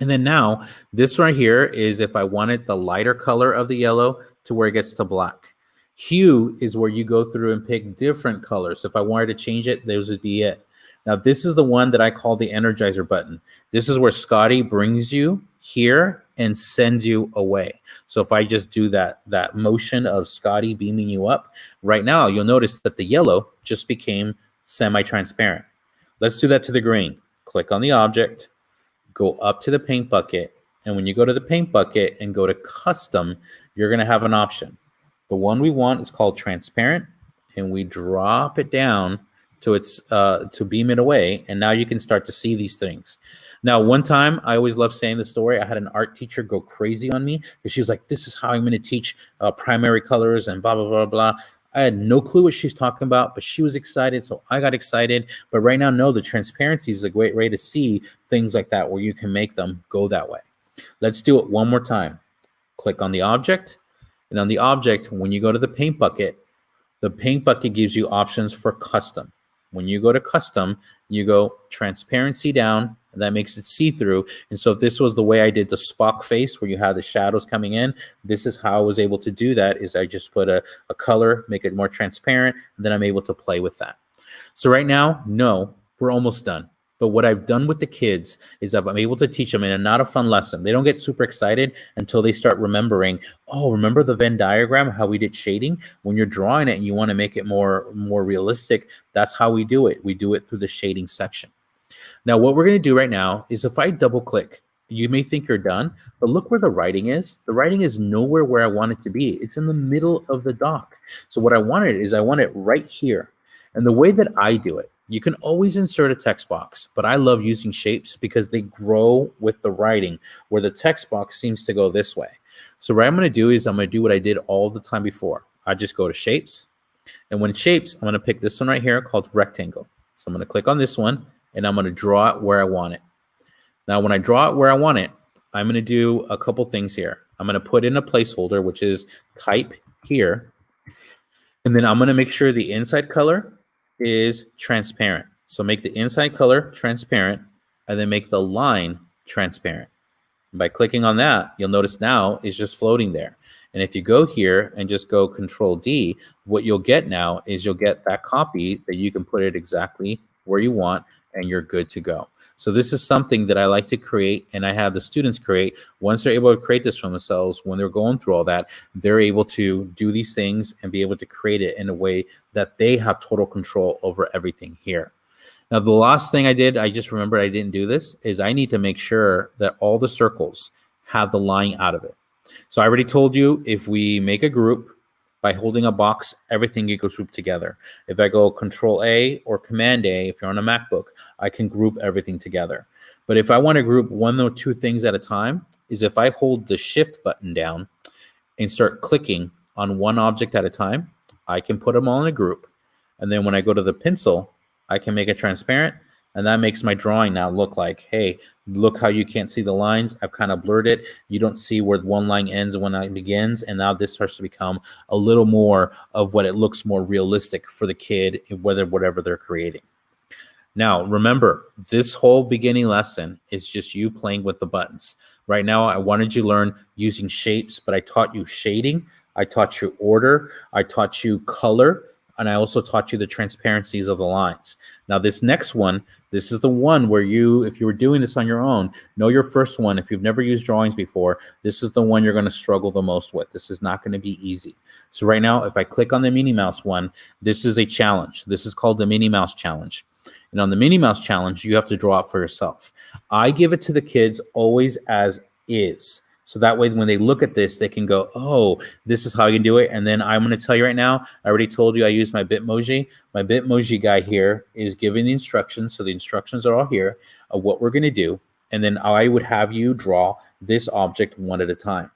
Speaker 2: And then now this right here is if I wanted the lighter color of the yellow to where it gets to black. Hue is where you go through and pick different colors. So if I wanted to change it, those would be it. Now this is the one that I call the Energizer button. This is where Scotty brings you here and sends you away. So if I just do that motion of Scotty beaming you up, right now you'll notice that the yellow just became semi-transparent. Let's do that to the green. Click on the object, go up to the paint bucket, and when you go to the paint bucket and go to custom, you're going to have an option. The one we want is called transparent, and we drop it down to its to beam it away, and now you can start to see these things. Now, one time, I always love saying the story, I had an art teacher go crazy on me because she was like, this is how I'm going to teach primary colors and blah, blah, blah, blah. I had no clue what she's talking about, but she was excited, so I got excited. But right now, no, the transparency is a great way to see things like that where you can make them go that way. Let's do it one more time. Click on the object, and on the object, when you go to the paint bucket gives you options for custom. When you go to custom, you go transparency down, and that makes it see-through. And so if this was the way I did the Spock face where you have the shadows coming in, this is how I was able to do that, is I just put a color, make it more transparent, and then I'm able to play with that. So right now, no, we're almost done. But what I've done with the kids is I'm able to teach them in a not a fun lesson. They don't get super excited until they start remembering, oh, remember the Venn diagram, how we did shading? When you're drawing it and you want to make it more realistic, that's how we do it. We do it through the shading section. Now, what we're going to do right now is if I double click, you may think you're done, but look where the writing is. The writing is nowhere where I want it to be. It's in the middle of the doc. So what I wanted is I want it right here. And the way that I do it, you can always insert a text box, but I love using shapes because they grow with the writing, where the text box seems to go this way. So what I'm going to do is I'm going to do what I did all the time before. I just go to shapes, and when shapes, I'm going to pick this one right here called rectangle. So I'm going to click on this one, and I'm going to draw it where I want it. Now, when I draw it where I want it, I'm going to do a couple things here. I'm going to put in a placeholder, which is type here, and then I'm going to make sure the inside color is transparent. So make the inside color transparent, and then make the line transparent. And by clicking on that, you'll notice now it's just floating there. And if you go here and just go Control D, what you'll get now is you'll get that copy that you can put it exactly where you want, and you're good to go. So this is something that I like to create, and I have the students create. Once they're able to create this for themselves, when they're going through all that, they're able to do these things and be able to create it in a way that they have total control over everything here. Now, the last thing I did, I just remembered I didn't do this, is I need to make sure that all the circles have the line out of it. So I already told you, if we make a group, By holding a box, everything gets grouped together. If I go Control A or Command A, if you're on a MacBook, I can group everything together. But if I want to group one or two things at a time, is if I hold the Shift button down and start clicking on one object at a time, I can put them all in a group. And then when I go to the pencil, I can make it transparent. And that makes my drawing now look like, hey, look how you can't see the lines. I've kind of blurred it. You don't see where one line ends and one line begins. And now this starts to become a little more of what it looks more realistic for the kid, whatever they're creating. Now, remember, this whole beginning lesson is just you playing with the buttons. Right now, I wanted you to learn using shapes, but I taught you shading. I taught you order. I taught you color. And I also taught you the transparencies of the lines. Now, this next one, this is the one where you, if you were doing this on your own, know your first one. If you've never used drawings before, this is the one you're going to struggle the most with. This is not going to be easy. So right now, if I click on the Minnie Mouse one, this is a challenge. This is called the Minnie Mouse Challenge. And on the Minnie Mouse Challenge, you have to draw it for yourself. I give it to the kids always as is. So that way, when they look at this, they can go, oh, this is how you can do it. And then I'm going to tell you right now, I already told you I use my Bitmoji. My Bitmoji guy here is giving the instructions. So the instructions are all here of what we're going to do. And then I would have you draw this object one at a time.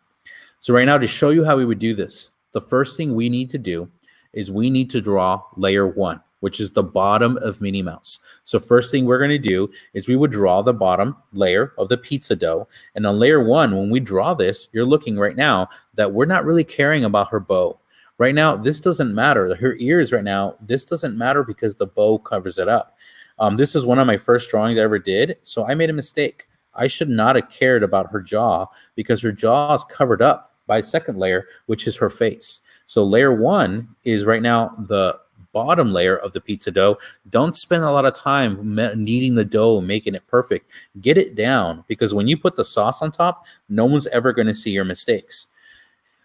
Speaker 2: So right now, to show you how we would do this, the first thing we need to do is we need to draw layer 1, which is the bottom of Minnie Mouse. So first thing we're going to do is we would draw the bottom layer of the pizza dough. And on layer 1, when we draw this, you're looking right now that we're not really caring about her bow. Right now, this doesn't matter. Her ears right now, this doesn't matter because the bow covers it up. This is one of my first drawings I ever did, so I made a mistake. I should not have cared about her jaw because her jaw is covered up by a second layer, which is her face. So layer 1 is right now the bottom layer of the pizza dough. Don't spend a lot of time kneading the dough, making it perfect. Get it down, because when you put the sauce on top, no one's ever going to see your mistakes.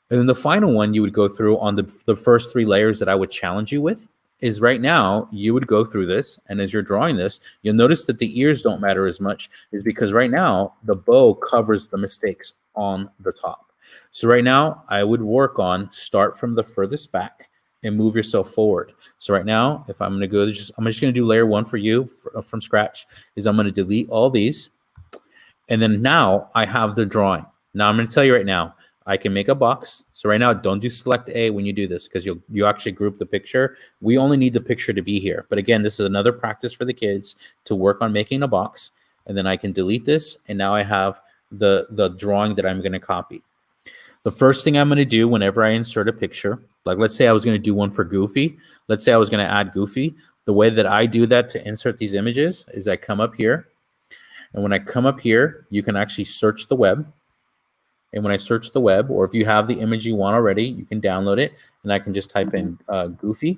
Speaker 2: And then the final one you would go through on the first 3 layers that I would challenge you with is right now you would go through this, and as you're drawing this, you'll notice that the ears don't matter as much, is because right now the bow covers the mistakes on the top. So right now I would work on start from the furthest back and move yourself forward. So right now, if I'm going to go, I'm just going to do layer 1 for you from scratch, is I'm going to delete all these. And then now I have the drawing. Now I'm going to tell you right now, I can make a box. So right now, don't do select A when you do this, because you actually group the picture. We only need the picture to be here. But again, this is another practice for the kids to work on making a box. And then I can delete this. And now I have the drawing that I'm going to copy. The first thing I'm going to do whenever I insert a picture, like let's say I was going to do one for Goofy. Let's say I was going to add Goofy. The way that I do that to insert these images is I come up here. And when I come up here, you can actually search the web. And when I search the web, or if you have the image you want already, you can download it. And I can just type in Goofy.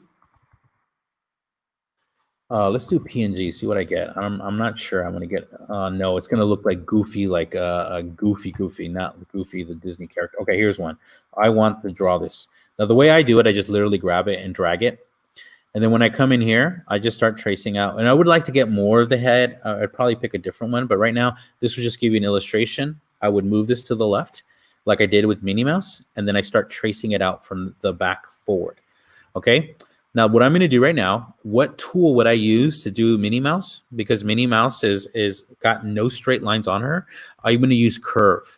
Speaker 2: Let's do PNG, see what I get. I'm not sure I'm going to get, no, it's going to look like Goofy, like a Goofy, not Goofy, the Disney character. Okay, here's one. I want to draw this. Now, the way I do it, I just literally grab it and drag it. And then when I come in here, I just start tracing out. And I would like to get more of the head. I'd probably pick a different one. But right now, this would just give you an illustration. I would move this to the left, like I did with Minnie Mouse. And then I start tracing it out from the back forward. Okay? Now, what I'm going to do right now, what tool would I use to do Minnie Mouse? Because Minnie Mouse is got no straight lines on her. I'm going to use curve.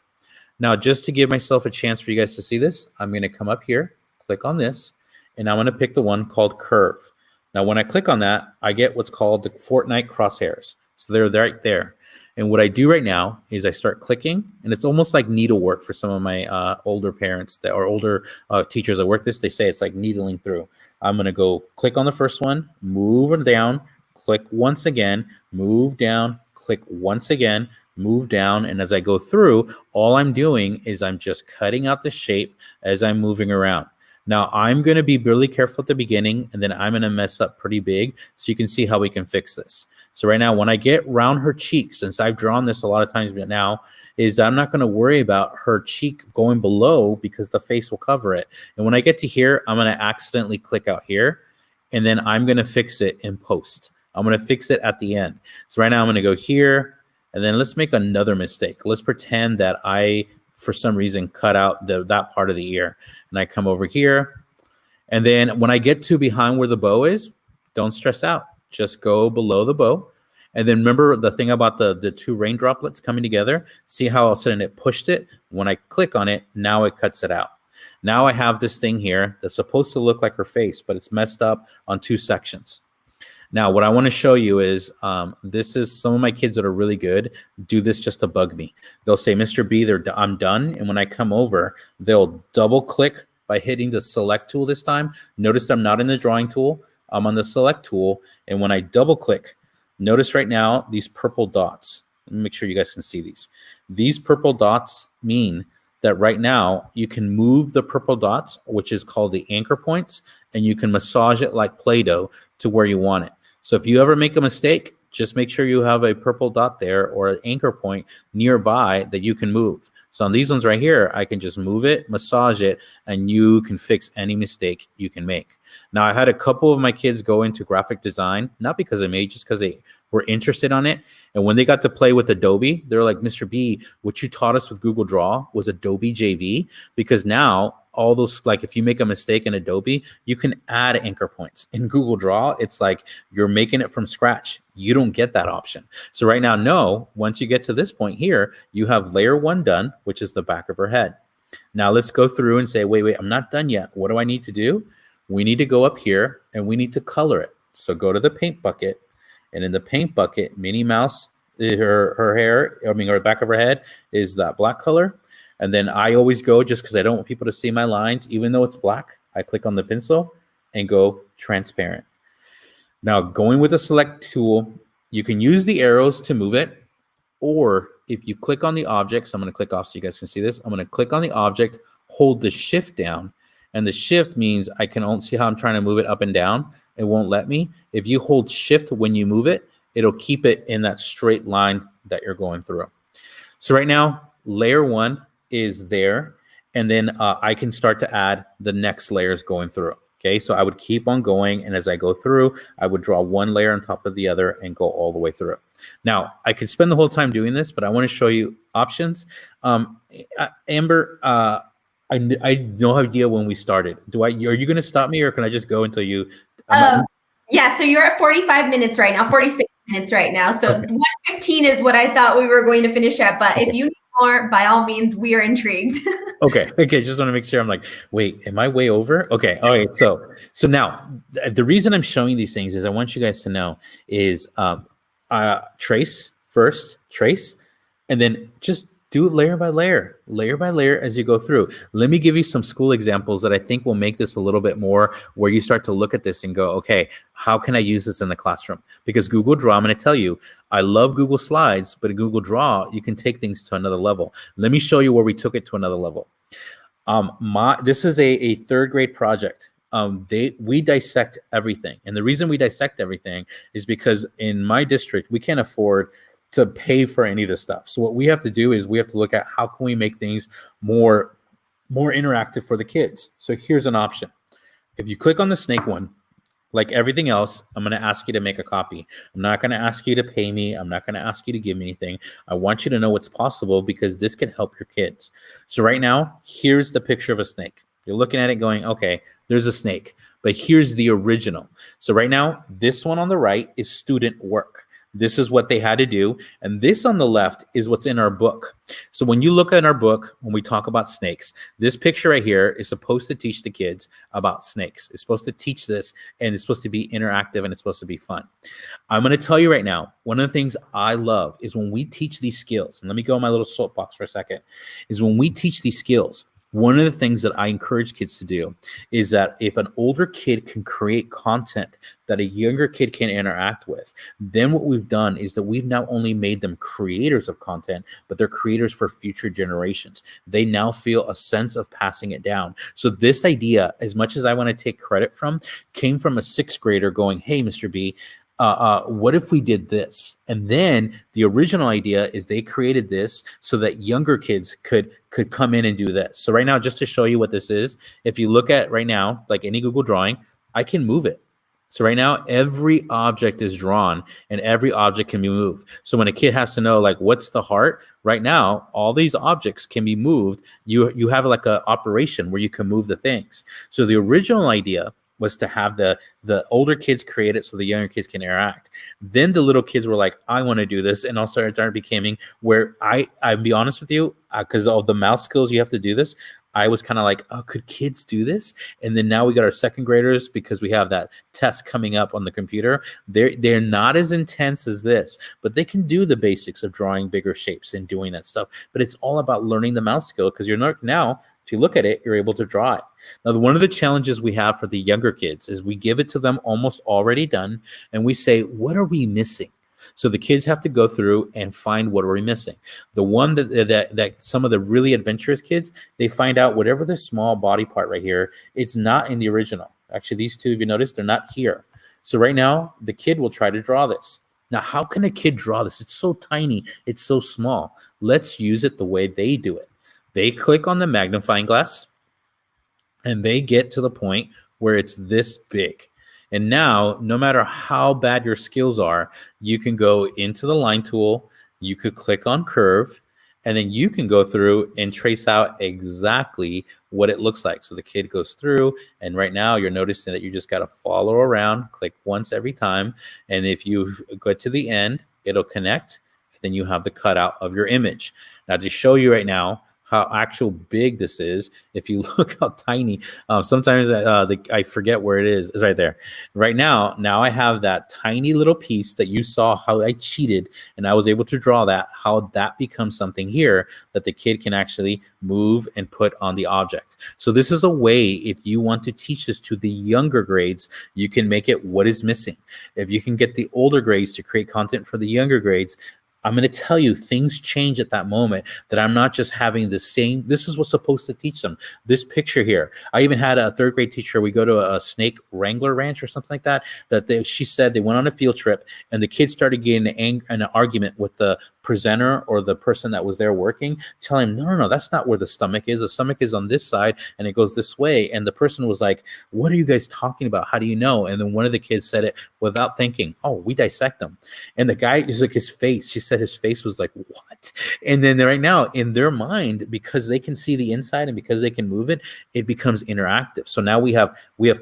Speaker 2: Now, just to give myself a chance for you guys to see this, I'm going to come up here, click on this, and I'm going to pick the one called curve. Now, when I click on that, I get what's called the Fortnite crosshairs. So they're right there. And what I do right now is I start clicking, and it's almost like needlework for some of my older parents that or older teachers that work this. They say it's like needling through. I'm going to go click on the first one, move it down, click once again, move down, click once again, move down. And as I go through, all I'm doing is I'm just cutting out the shape as I'm moving around. Now, I'm going to be really careful at the beginning, and then I'm going to mess up pretty big so you can see how we can fix this. So right now, when I get around her cheek, since I've drawn this a lot of times now, is I'm not going to worry about her cheek going below because the face will cover it. And when I get to here, I'm going to accidentally click out here, and then I'm going to fix it in post. I'm going to fix it at the end. So right now, I'm going to go here, and then let's make another mistake. Let's pretend that I, for some reason, cut out that part of the ear. And I come over here, And then when I get to behind where the bow is, don't stress out. Just go below the bow. And then remember the thing about the two rain droplets coming together. See how all of a sudden it pushed it? When I click on it, now it cuts it out. Now I have this thing here that's supposed to look like her face, but it's messed up on two sections. Now, what I want to show you is this is some of my kids that are really good do this just to bug me. They'll say, Mr. B, I'm done. And when I come over, they'll double click by hitting the select tool this time. Notice I'm not in the drawing tool. I'm on the select tool. And when I double click, notice right now these purple dots. Let me make sure you guys can see these. These purple dots mean that right now you can move the purple dots, which is called the anchor points, and you can massage it like Play-Doh to where you want it. So if you ever make a mistake, just make sure you have a purple dot there or an anchor point nearby that you can move. So on these ones right here, I can just move it, massage it, and you can fix any mistake you can make. Now, I had a couple of my kids go into graphic design, not because of me, just because they were interested on it. And when they got to play with Adobe, they're like, Mr. B, what you taught us with Google Draw was Adobe JV, because now all those, like if you make a mistake in Adobe, you can add anchor points. In Google Draw, it's like you're making it from scratch. You don't get that option. So right now, no, once you get to this point here, you have layer one done, which is the back of her head. Now let's go through and say, wait, I'm not done yet. What do I need to do? We need to go up here and we need to color it. So go to the paint bucket, and in the paint bucket, Minnie Mouse, her hair, her back of her head is that black color. And then I always go, just because I don't want people to see my lines, even though it's black, I click on the pencil and go transparent. Now, going with the select tool, you can use the arrows to move it, or if you click on the object, so I'm going to click off so you guys can see this. I'm going to click on the object, hold the shift down, and the shift means I can only see how I'm trying to move it up and down. It won't let me. If you hold shift when you move it, it'll keep it in that straight line that you're going through. So right now, layer one is there, and then I can start to add the next layers going through. Okay, so I would keep on going, and as I go through, I would draw one layer on top of the other and go all the way through. Now, I could spend the whole time doing this, but I want to show you options. Amber, I no idea when we started. Are you going to stop me, or can I just go until you?
Speaker 1: Yeah, so you're at 45 minutes right now, 46 minutes right now. So okay. 1:15 is what I thought we were going to finish at, but okay. If you need more, by all means, we are intrigued.
Speaker 2: Okay, just want to make sure. I'm like, wait, am I way over? Okay, all right. So now the reason I'm showing these things is I want you guys to know is trace first, and then just do it layer by layer as you go through. Let me give you some school examples that I think will make this a little bit more where you start to look at this and go, okay, how can I use this in the classroom? Because Google Draw, I'm going to tell you, I love Google Slides, but in Google Draw, you can take things to another level. Let me show you where we took it to another level. This is a third grade project. We dissect everything. And the reason we dissect everything is because in my district, we can't afford to pay for any of this stuff. So what we have to do is we have to look at how can we make things more interactive for the kids. So here's an option. If you click on the snake one, like everything else, I'm going to ask you to make a copy. I'm not going to ask you to pay me. I'm not going to ask you to give me anything. I want you to know what's possible because this can help your kids. So right now, here's the picture of a snake. You're looking at it going, okay, there's a snake, but here's the original. So right now, this one on the right is student work. This is what they had to do. And this on the left is what's in our book. So when you look at our book, when we talk about snakes, this picture right here is supposed to teach the kids about snakes. It's supposed to teach this, and it's supposed to be interactive, and it's supposed to be fun. I'm going to tell you right now, one of the things I love is when we teach these skills, and let me go on my little soapbox for a second, is when we teach these skills, one of the things that I encourage kids to do is that if an older kid can create content that a younger kid can interact with, then what we've done is that we've not only made them creators of content, but they're creators for future generations. They now feel a sense of passing it down. So this idea, as much as I want to take credit from, came from a sixth grader going, hey, Mr. B, what if we did this? And then the original idea is they created this so that younger kids could come in and do this. So right now, just to show you what this is, if you look at right now, like any Google drawing, I can move it. So right now, every object is drawn and every object can be moved. So when a kid has to know, like, what's the heart? Right now, all these objects can be moved. You have like a operation where you can move the things. So the original idea was to have the older kids create it so the younger kids can interact. Then the little kids were like, I want to do this, and also started becoming where I'll be honest with you, because of the mouse skills you have to do this. I was kind of like, oh, could kids do this? And then now we got our second graders because we have that test coming up on the computer. They're not as intense as this, but they can do the basics of drawing bigger shapes and doing that stuff. But it's all about learning the mouse skill because you're not now. If you look at it, you're able to draw it. Now, one of the challenges we have for the younger kids is we give it to them almost already done, and we say, what are we missing? So the kids have to go through and find what are we missing. The one that some of the really adventurous kids, they find out whatever the small body part right here, it's not in the original. Actually, these two, if you notice, they're not here. So right now, the kid will try to draw this. Now, how can a kid draw this? It's so tiny. It's so small. Let's use it the way they do it. They click on the magnifying glass, and they get to the point where it's this big. And now, no matter how bad your skills are, you can go into the line tool, you could click on curve, and then you can go through and trace out exactly what it looks like. So the kid goes through, and right now you're noticing that you just got to follow around, click once every time. And if you go to the end, it'll connect. Then you have the cutout of your image. Now, to show you right now how actual big this is, if you look how tiny, sometimes I forget where it is. It's right there. Right now I have that tiny little piece that you saw how I cheated, and I was able to draw that, how that becomes something here that the kid can actually move and put on the object. So this is a way, if you want to teach this to the younger grades, you can make it what is missing. If you can get the older grades to create content for the younger grades, I'm going to tell you things change at that moment, that I'm not just having the same. This is what's supposed to teach them. This picture here. I even had a third grade teacher. We go to a snake wrangler ranch or something like that. She said they went on a field trip and the kids started getting an argument with the presenter or the person that was there working, telling him, no, that's not where the stomach is. The stomach is on this side and it goes this way. And the person was like, what are you guys talking about? How do you know? And then one of the kids said it without thinking, oh, we dissect them. And the guy is like, his face, she said his face was like, what? And then right now in their mind, because they can see the inside and because they can move it, it becomes interactive. So now we have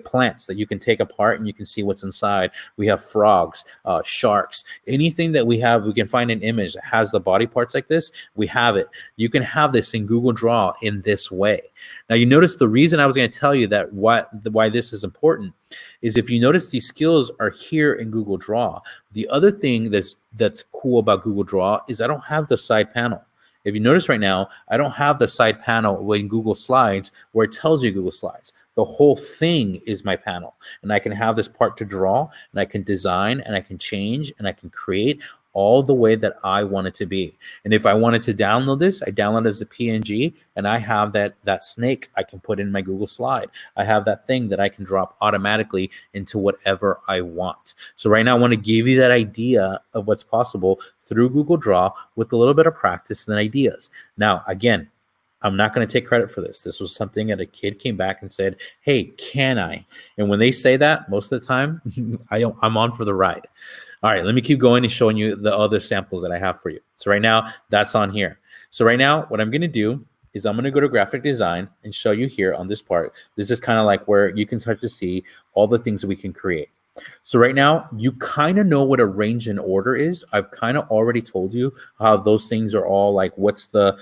Speaker 2: plants that you can take apart and you can see what's inside. We have frogs, sharks, anything that we have, we can find an image that has the body parts like this, we have it. You can have this in Google Draw in this way. Now you notice the reason I was going to tell you that why this is important is if you notice these skills are here in Google Draw. The other thing that's cool about Google Draw is I don't have the side panel. If you notice right now, I don't have the side panel in Google Slides where it tells you Google Slides. The whole thing is my panel, and I can have this part to draw, and I can design, and I can change, and I can create all the way that I want it to be. And if I wanted to download this, I download it as a PNG, and I have that snake I can put in my Google Slide. I have that thing that I can drop automatically into whatever I want. So right now I want to give you that idea of what's possible through Google Draw with a little bit of practice and ideas. Now, again, I'm not going to take credit for this. This was something that a kid came back and said, hey, can I? And when they say that, most of the time, I'm on for the ride. All right, let me keep going and showing you the other samples that I have for you. So right now, that's on here. So right now, what I'm going to do is I'm going to go to graphic design and show you here on this part. This is kind of like where you can start to see all the things that we can create. So right now, you kind of know what a range and order is. I've kind of already told you how those things are all like, what's the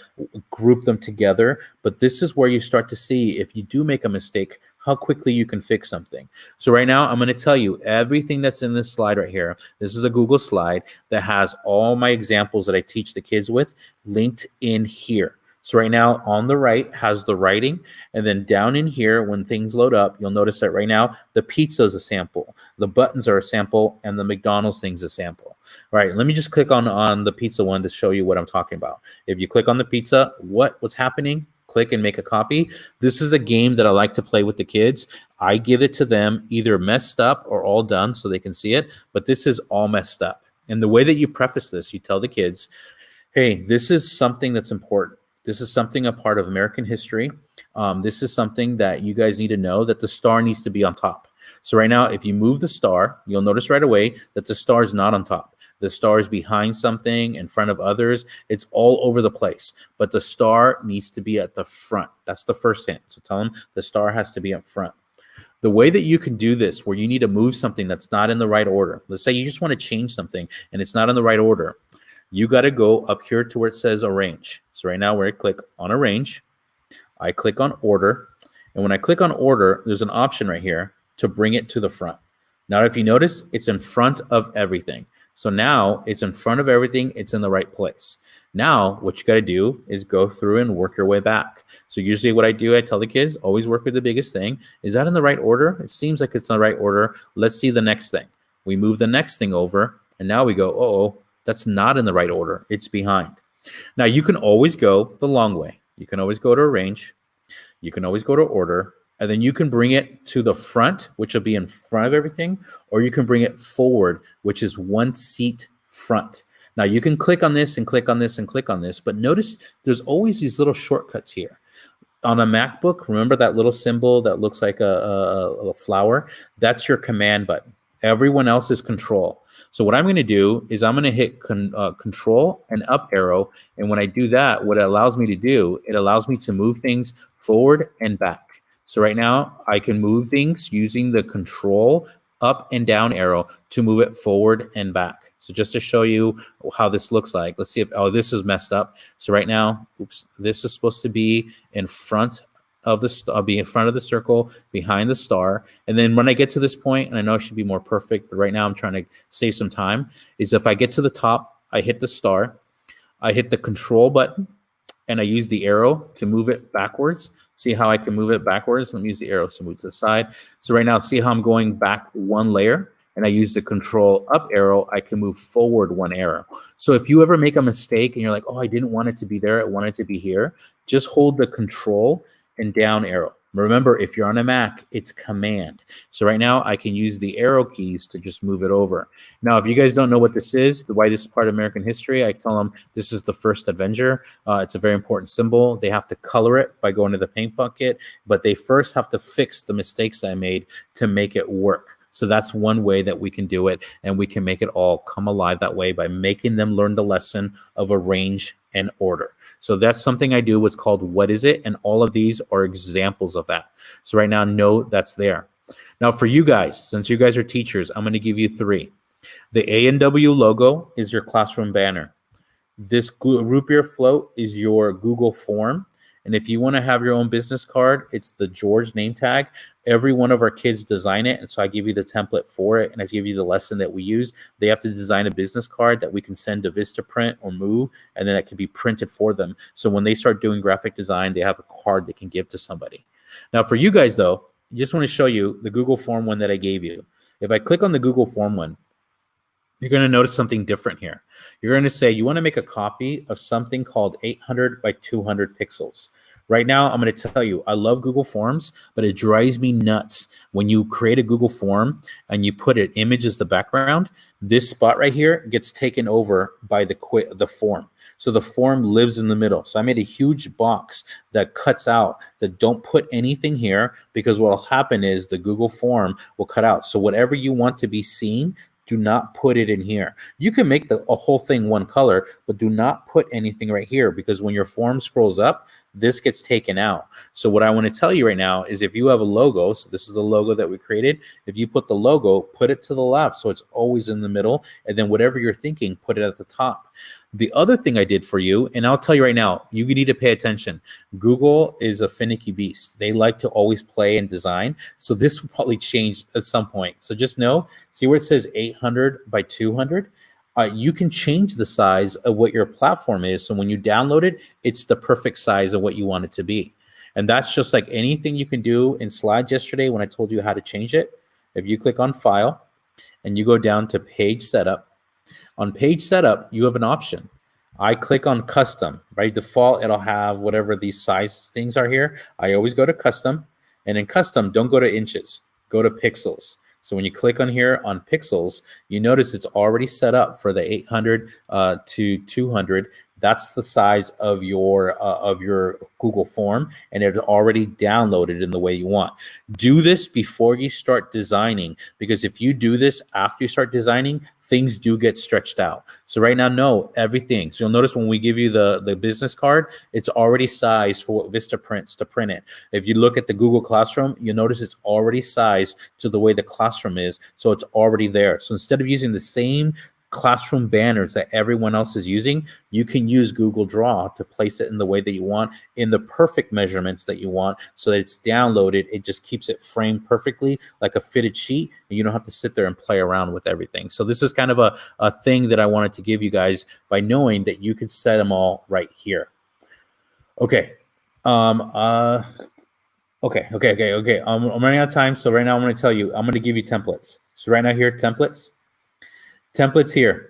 Speaker 2: group them together. But this is where you start to see if you do make a mistake, how quickly you can fix something. So right now, I'm going to tell you everything that's in this slide right here. This is a Google slide that has all my examples that I teach the kids with linked in here. So right now on the right has the writing, and then down in here when things load up, you'll notice that right now the pizza is a sample, the buttons are a sample, and the McDonald's thing's a sample. All right, let me just click on the pizza one to show you what I'm talking about. If you click on the pizza, what's happening? Click and make a copy. This is a game that I like to play with the kids. I give it to them either messed up or all done so they can see it, but this is all messed up. And the way that you preface this, you tell the kids, hey, this is something that's important. This is something a part of American history. This is something that you guys need to know, that the star needs to be on top. So right now, if you move the star, you'll notice right away that the star is not on top. The star is behind something, in front of others. It's all over the place. But the star needs to be at the front. That's the first hint. So tell them the star has to be up front. The way that you can do this, where you need to move something that's not in the right order. Let's say you just want to change something and it's not in the right order. You got to go up here to where it says arrange. So right now, where I click on arrange, I click on order. And when I click on order, there's an option right here to bring it to the front. Now, if you notice, it's in front of everything. So now it's in front of everything. It's in the right place. Now, what you got to do is go through and work your way back. So usually what I do, I tell the kids, always work with the biggest thing. Is that in the right order? It seems like it's in the right order. Let's see the next thing. We move the next thing over, and now we go, oh, that's not in the right order. It's behind. Now, you can always go the long way. You can always go to arrange. You can always go to order. And then you can bring it to the front, which will be in front of everything, or you can bring it forward, which is one seat front. Now, you can click on this and click on this and click on this, but notice there's always these little shortcuts here. On a MacBook, remember that little symbol that looks like a flower? That's your command button. Everyone else is control. So what I'm going to do is I'm going to hit control and up arrow. And when I do that, what it allows me to do, it allows me to move things forward and back. So right now, I can move things using the control up and down arrow to move it forward and back. So just to show you how this looks like, let's see if, oh, this is messed up. So right now, oops, this is supposed to be in front of the be in front of the circle, behind the star. And then when I get to this point, and I know it should be more perfect, but right now I'm trying to save some time, is if I get to the top, I hit the star, I hit the control button, and I use the arrow to move it backwards. See how I can move it backwards? Let me use the arrow to move to the side. So right now, see how I'm going back one layer? And I use the control up arrow, I can move forward one arrow. So if you ever make a mistake and you're like, oh, I didn't want it to be there, I want it to be here, just hold the control and down arrow. Remember, if you're on a Mac, it's command. So right now I can use the arrow keys to just move it over. Now, if you guys don't know what this is, why this is part of American history, I tell them this is the first Avenger. It's a very important symbol. They have to color it by going to the paint bucket, but they first have to fix the mistakes I made to make it work. So that's one way that we can do it, and we can make it all come alive that way by making them learn the lesson of arrange and order. So that's something I do, what's called What Is It? And all of these are examples of that. So right now, know that's there. Now for you guys, since you guys are teachers, I'm going to give you 3. The A&W logo is your classroom banner. This root beer float is your Google form. And if you want to have your own business card, it's the George name tag. Every one of our kids design it. And so I give you the template for it. And I give you the lesson that we use. They have to design a business card that we can send to Vistaprint or Move. And then it can be printed for them. So when they start doing graphic design, they have a card they can give to somebody. Now for you guys though, I just want to show you the Google form one that I gave you. If I click on the Google form one, you're going to notice something different here. You're going to say you want to make a copy of something called 800 by 200 pixels. Right now, I'm going to tell you, I love Google Forms, but it drives me nuts when you create a Google form and you put an image as the background. This spot right here gets taken over by the form. So the form lives in the middle. So I made a huge box that cuts out, that don't put anything here, because what will happen is the Google form will cut out. So whatever you want to be seen, do not put it in here. You can make a whole thing one color, but do not put anything right here, because when your form scrolls up, this gets taken out. So what I want to tell you right now is if you have a logo, so this is a logo that we created, if you put the logo, put it to the left so it's always in the middle, and then whatever you're thinking, put it at the top. The other thing I did for you, and I'll tell you right now, you need to pay attention. Google is a finicky beast. They like to always play and design. So this will probably change at some point. So just know, see where it says 800 by 200? You can change the size of what your platform is. So when you download it, it's the perfect size of what you want it to be. And that's just like anything you can do in slides yesterday when I told you how to change it. If you click on File and you go down to Page Setup, on Page Setup, you have an option. I click on Custom. By default, it'll have whatever these size things are here. I always go to Custom. And in Custom, don't go to inches. Go to pixels. So when you click on here on pixels, you notice it's already set up for the 800 to 200. That's the size of your Google form, and it's already downloaded in the way you want. Do this before you start designing, because if you do this after you start designing, things do get stretched out. So right now, know everything. So you'll notice when we give you the business card, it's already sized for what Vista prints to print it. If you look at the Google Classroom, you'll notice it's already sized to the way the classroom is. So it's already there. So instead of using the same classroom banners that everyone else is using, you can use Google Draw to place it in the way that you want, in the perfect measurements that you want, so that it's downloaded. It just keeps it framed perfectly like a fitted sheet, and you don't have to sit there and play around with everything. So this is kind of a thing that I wanted to give you guys by knowing that you could set them all right here. Okay. Okay. I'm running out of time. So right now I'm going to tell you, I'm going to give you templates. So right now here, templates here.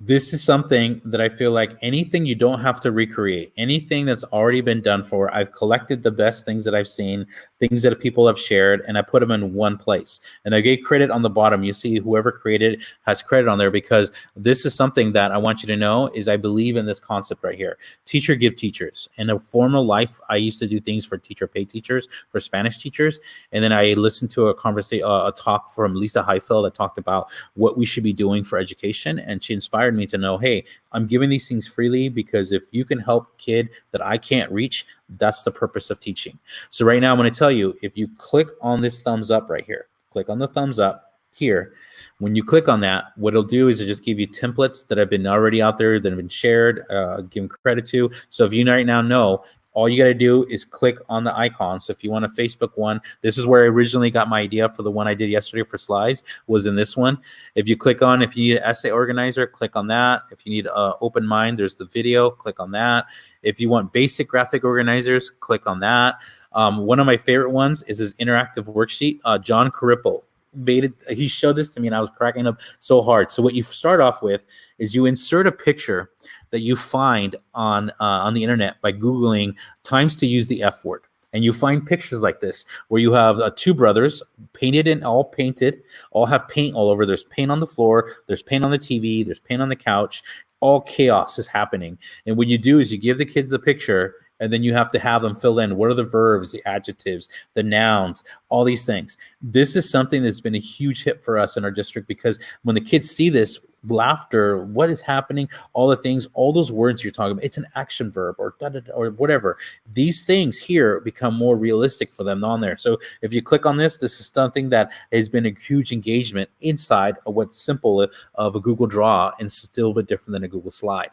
Speaker 2: This is something that I feel like anything you don't have to recreate, anything that's already been done for. I've collected the best things that I've seen, things that people have shared, and I put them in one place. And I gave credit on the bottom. You see whoever created it has credit on there, because this is something that I want you to know is I believe in this concept right here. Teacher give teachers. In a formal life, I used to do things for teacher pay teachers, for Spanish teachers. And then I listened to a talk from Lisa Heifeld that talked about what we should be doing for education. And she inspired me to know, hey, I'm giving these things freely because if you can help a kid that I can't reach, that's the purpose of teaching. So right now I'm going to tell you, if you click on this thumbs up right here, click on the thumbs up here. When you click on that, what it'll do is it'll just give you templates that have been already out there, that have been shared, give them credit to. So if you right now know, all you got to do is click on the icon. So if you want a Facebook one, this is where I originally got my idea for the one I did yesterday for slides, was in this one. If you click on, if you need an essay organizer, click on that. If you need open mind, there's the video, click on that. If you want basic graphic organizers, click on that. One of my favorite ones is this interactive worksheet. John Carippo made it. He showed this to me and I was cracking up so hard. So what you start off with is you insert a picture that you find on the internet by Googling times to use the F word. And you find pictures like this where you have two brothers painted and all painted, all have paint all over. There's paint on the floor, there's paint on the TV, there's paint on the couch. All chaos is happening. And what you do is you give the kids the picture, and then you have to have them fill in what are the verbs, the adjectives, the nouns, all these things. This is something that's been a huge hit for us in our district, because when the kids see this, laughter, what is happening, all the things, all those words you're talking about, it's an action verb or or whatever. These things here become more realistic for them on there. So if you click on this, this is something that has been a huge engagement inside of what's simple of a Google Draw, and still a bit different than a Google Slide.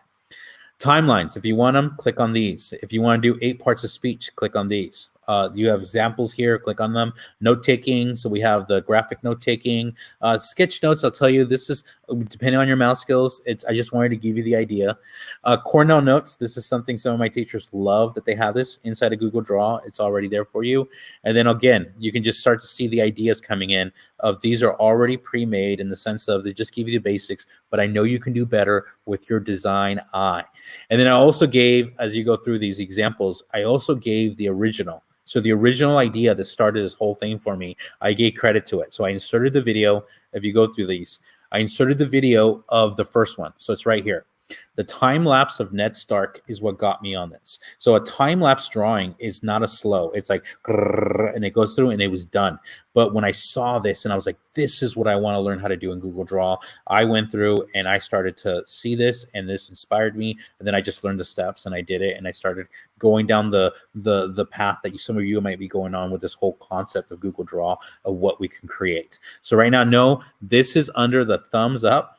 Speaker 2: Timelines, if you want them, click on these. If you want to do 8 parts of speech, click on these. You have examples here, click on them. Note taking, so we have the graphic note taking. Sketch notes, I'll tell you, this is depending on your mouse skills. I just wanted to give you the idea. Cornell notes, this is something some of my teachers love, that they have this inside of Google Draw. It's already there for you. And then again, you can just start to see the ideas coming in of these are already pre-made, in the sense of they just give you the basics, but I know you can do better with your design eye. And then I also gave, as you go through these examples, I also gave the original. So the original idea that started this whole thing for me, I gave credit to it. So I inserted the video. If you go through these, I inserted the video of the first one. So it's right here. The time lapse of Ned Stark is what got me on this. So a time lapse drawing is not a slow. It's like, and it goes through and it was done. But when I saw this and I was like, this is what I want to learn how to do in Google Draw, I went through and I started to see this, and this inspired me. And then I just learned the steps and I did it. And I started going down the path that some of you might be going on with this whole concept of Google Draw, of what we can create. So right now, no, this is under the thumbs up.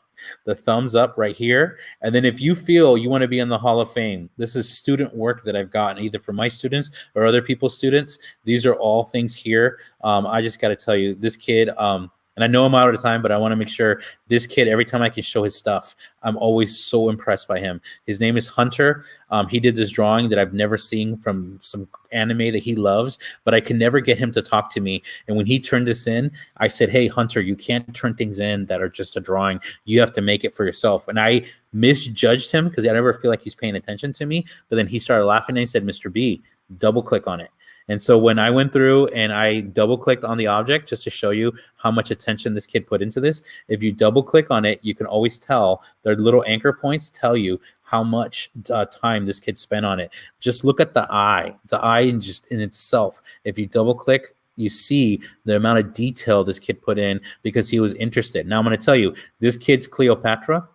Speaker 2: The thumbs up right here. And then if you feel you want to be in the Hall of Fame, this is student work that I've gotten either from my students or other people's students. These are all things here. I just got to tell you, this kid, and I know I'm out of time, but I want to make sure this kid, every time I can show his stuff, I'm always so impressed by him. His name is Hunter. He did this drawing that I've never seen from some anime that he loves, but I can never get him to talk to me. And when he turned this in, I said, hey, Hunter, you can't turn things in that are just a drawing. You have to make it for yourself. And I misjudged him because I never feel like he's paying attention to me. But then he started laughing and he said, Mr. B, double click on it. And so when I went through and I double clicked on the object just to show you how much attention this kid put into this, if you double click on it, you can always tell their little anchor points tell you how much time this kid spent on it. Just look at the eye in just in itself. If you double click, you see the amount of detail this kid put in because he was interested. Now I'm going to tell you, this kid's Cleopatra,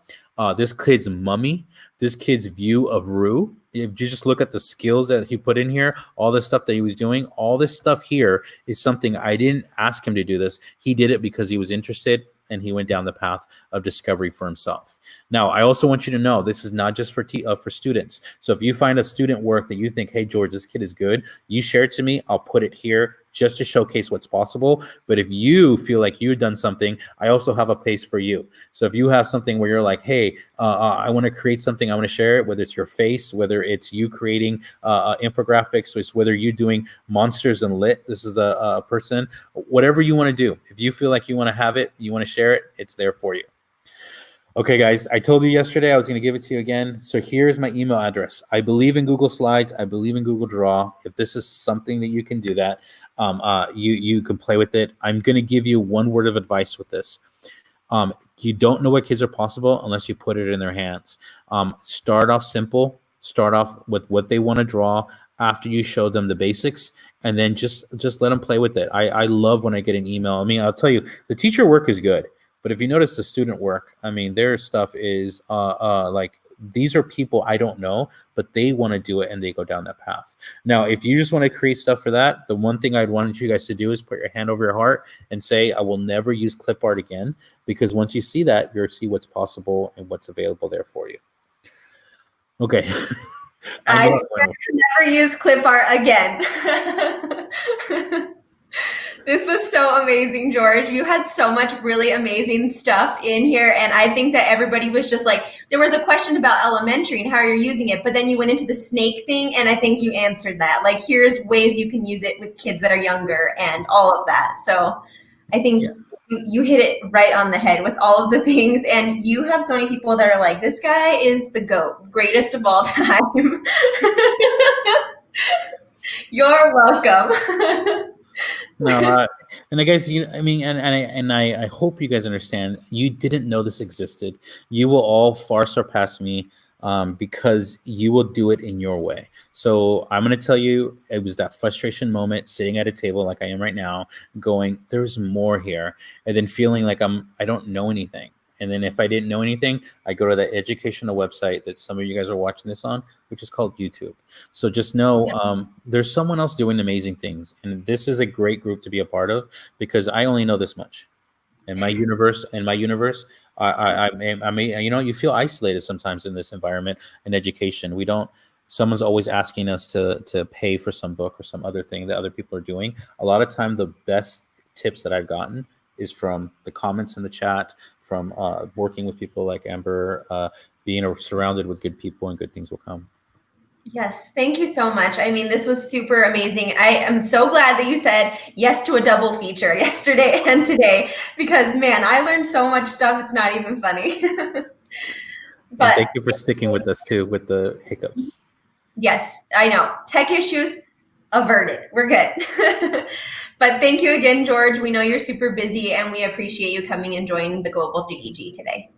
Speaker 2: this kid's mummy, this kid's view of Rue. If you just look at the skills that he put in here, all the stuff that he was doing, all this stuff here is something I didn't ask him to do this. He did it because he was interested and he went down the path of discovery for himself. Now, I also want you to know this is not just for students. So if you find a student work that you think, hey, George, this kid is good, you share it to me. I'll put it here just to showcase what's possible. But if you feel like you've done something, I also have a place for you. So if you have something where you're like, hey, I want to create something, I want to share it, whether it's your face, whether it's you creating infographics, or whether you're doing monsters and lit, this is a person, whatever you want to do. If you feel like you want to have it, you want to share it, it's there for you. Okay, guys, I told you yesterday I was going to give it to you again. So here's my email address. I believe in Google Slides. I believe in Google Draw. If this is something that you can do that, you can play with it. I'm going to give you one word of advice with this. You don't know what kids are possible unless you put it in their hands. Start off simple. Start off with what they want to draw after you show them the basics, and then just let them play with it. I love when I get an email. I mean, I'll tell you, the teacher work is good. But if you notice the student work, I mean, their stuff is like, these are people I don't know, but they want to do it and they go down that path. Now, if you just want to create stuff for that, the one thing I'd want you guys to do is put your hand over your heart and say, I will never use clip art again, because once you see that, you'll see what's possible and what's available there for you. Okay.
Speaker 1: I swear to never use clip art again. This was so amazing, George. You had so much really amazing stuff in here. And I think that everybody was just like, there was a question about elementary and how you're using it, but then you went into the snake thing, and I think you answered that. Like, here's ways you can use it with kids that are younger and all of that. So I think you hit it right on the head with all of the things. And you have so many people that are like, this guy is the GOAT, greatest of all time. You're welcome.
Speaker 2: No, and I guess I mean, I hope you guys understand. You didn't know this existed. You will all far surpass me because you will do it in your way. So I'm going to tell you, it was that frustration moment, sitting at a table like I am right now, going, "There's more here," and then feeling like I don't know anything. And then if I didn't know anything, I go to the educational website that some of you guys are watching this on, which is called YouTube. So just know there's someone else doing amazing things. And this is a great group to be a part of, because I only know this much. In my universe, I mean, you know, you feel isolated sometimes in this environment in education. Someone's always asking us to pay for some book or some other thing that other people are doing. A lot of time, the best tips that I've gotten is from the comments in the chat, from working with people like Amber, being surrounded with good people, and good things will come.
Speaker 1: Yes, thank you so much. I mean, this was super amazing. I am so glad that you said yes to a double feature yesterday and today, because man, I learned so much stuff. It's not even funny.
Speaker 2: But and thank you for sticking with us too, with the hiccups.
Speaker 1: Yes, I know. Tech issues averted. We're good. But thank you again, George. We know you're super busy, and we appreciate you coming and joining the Global GEG today.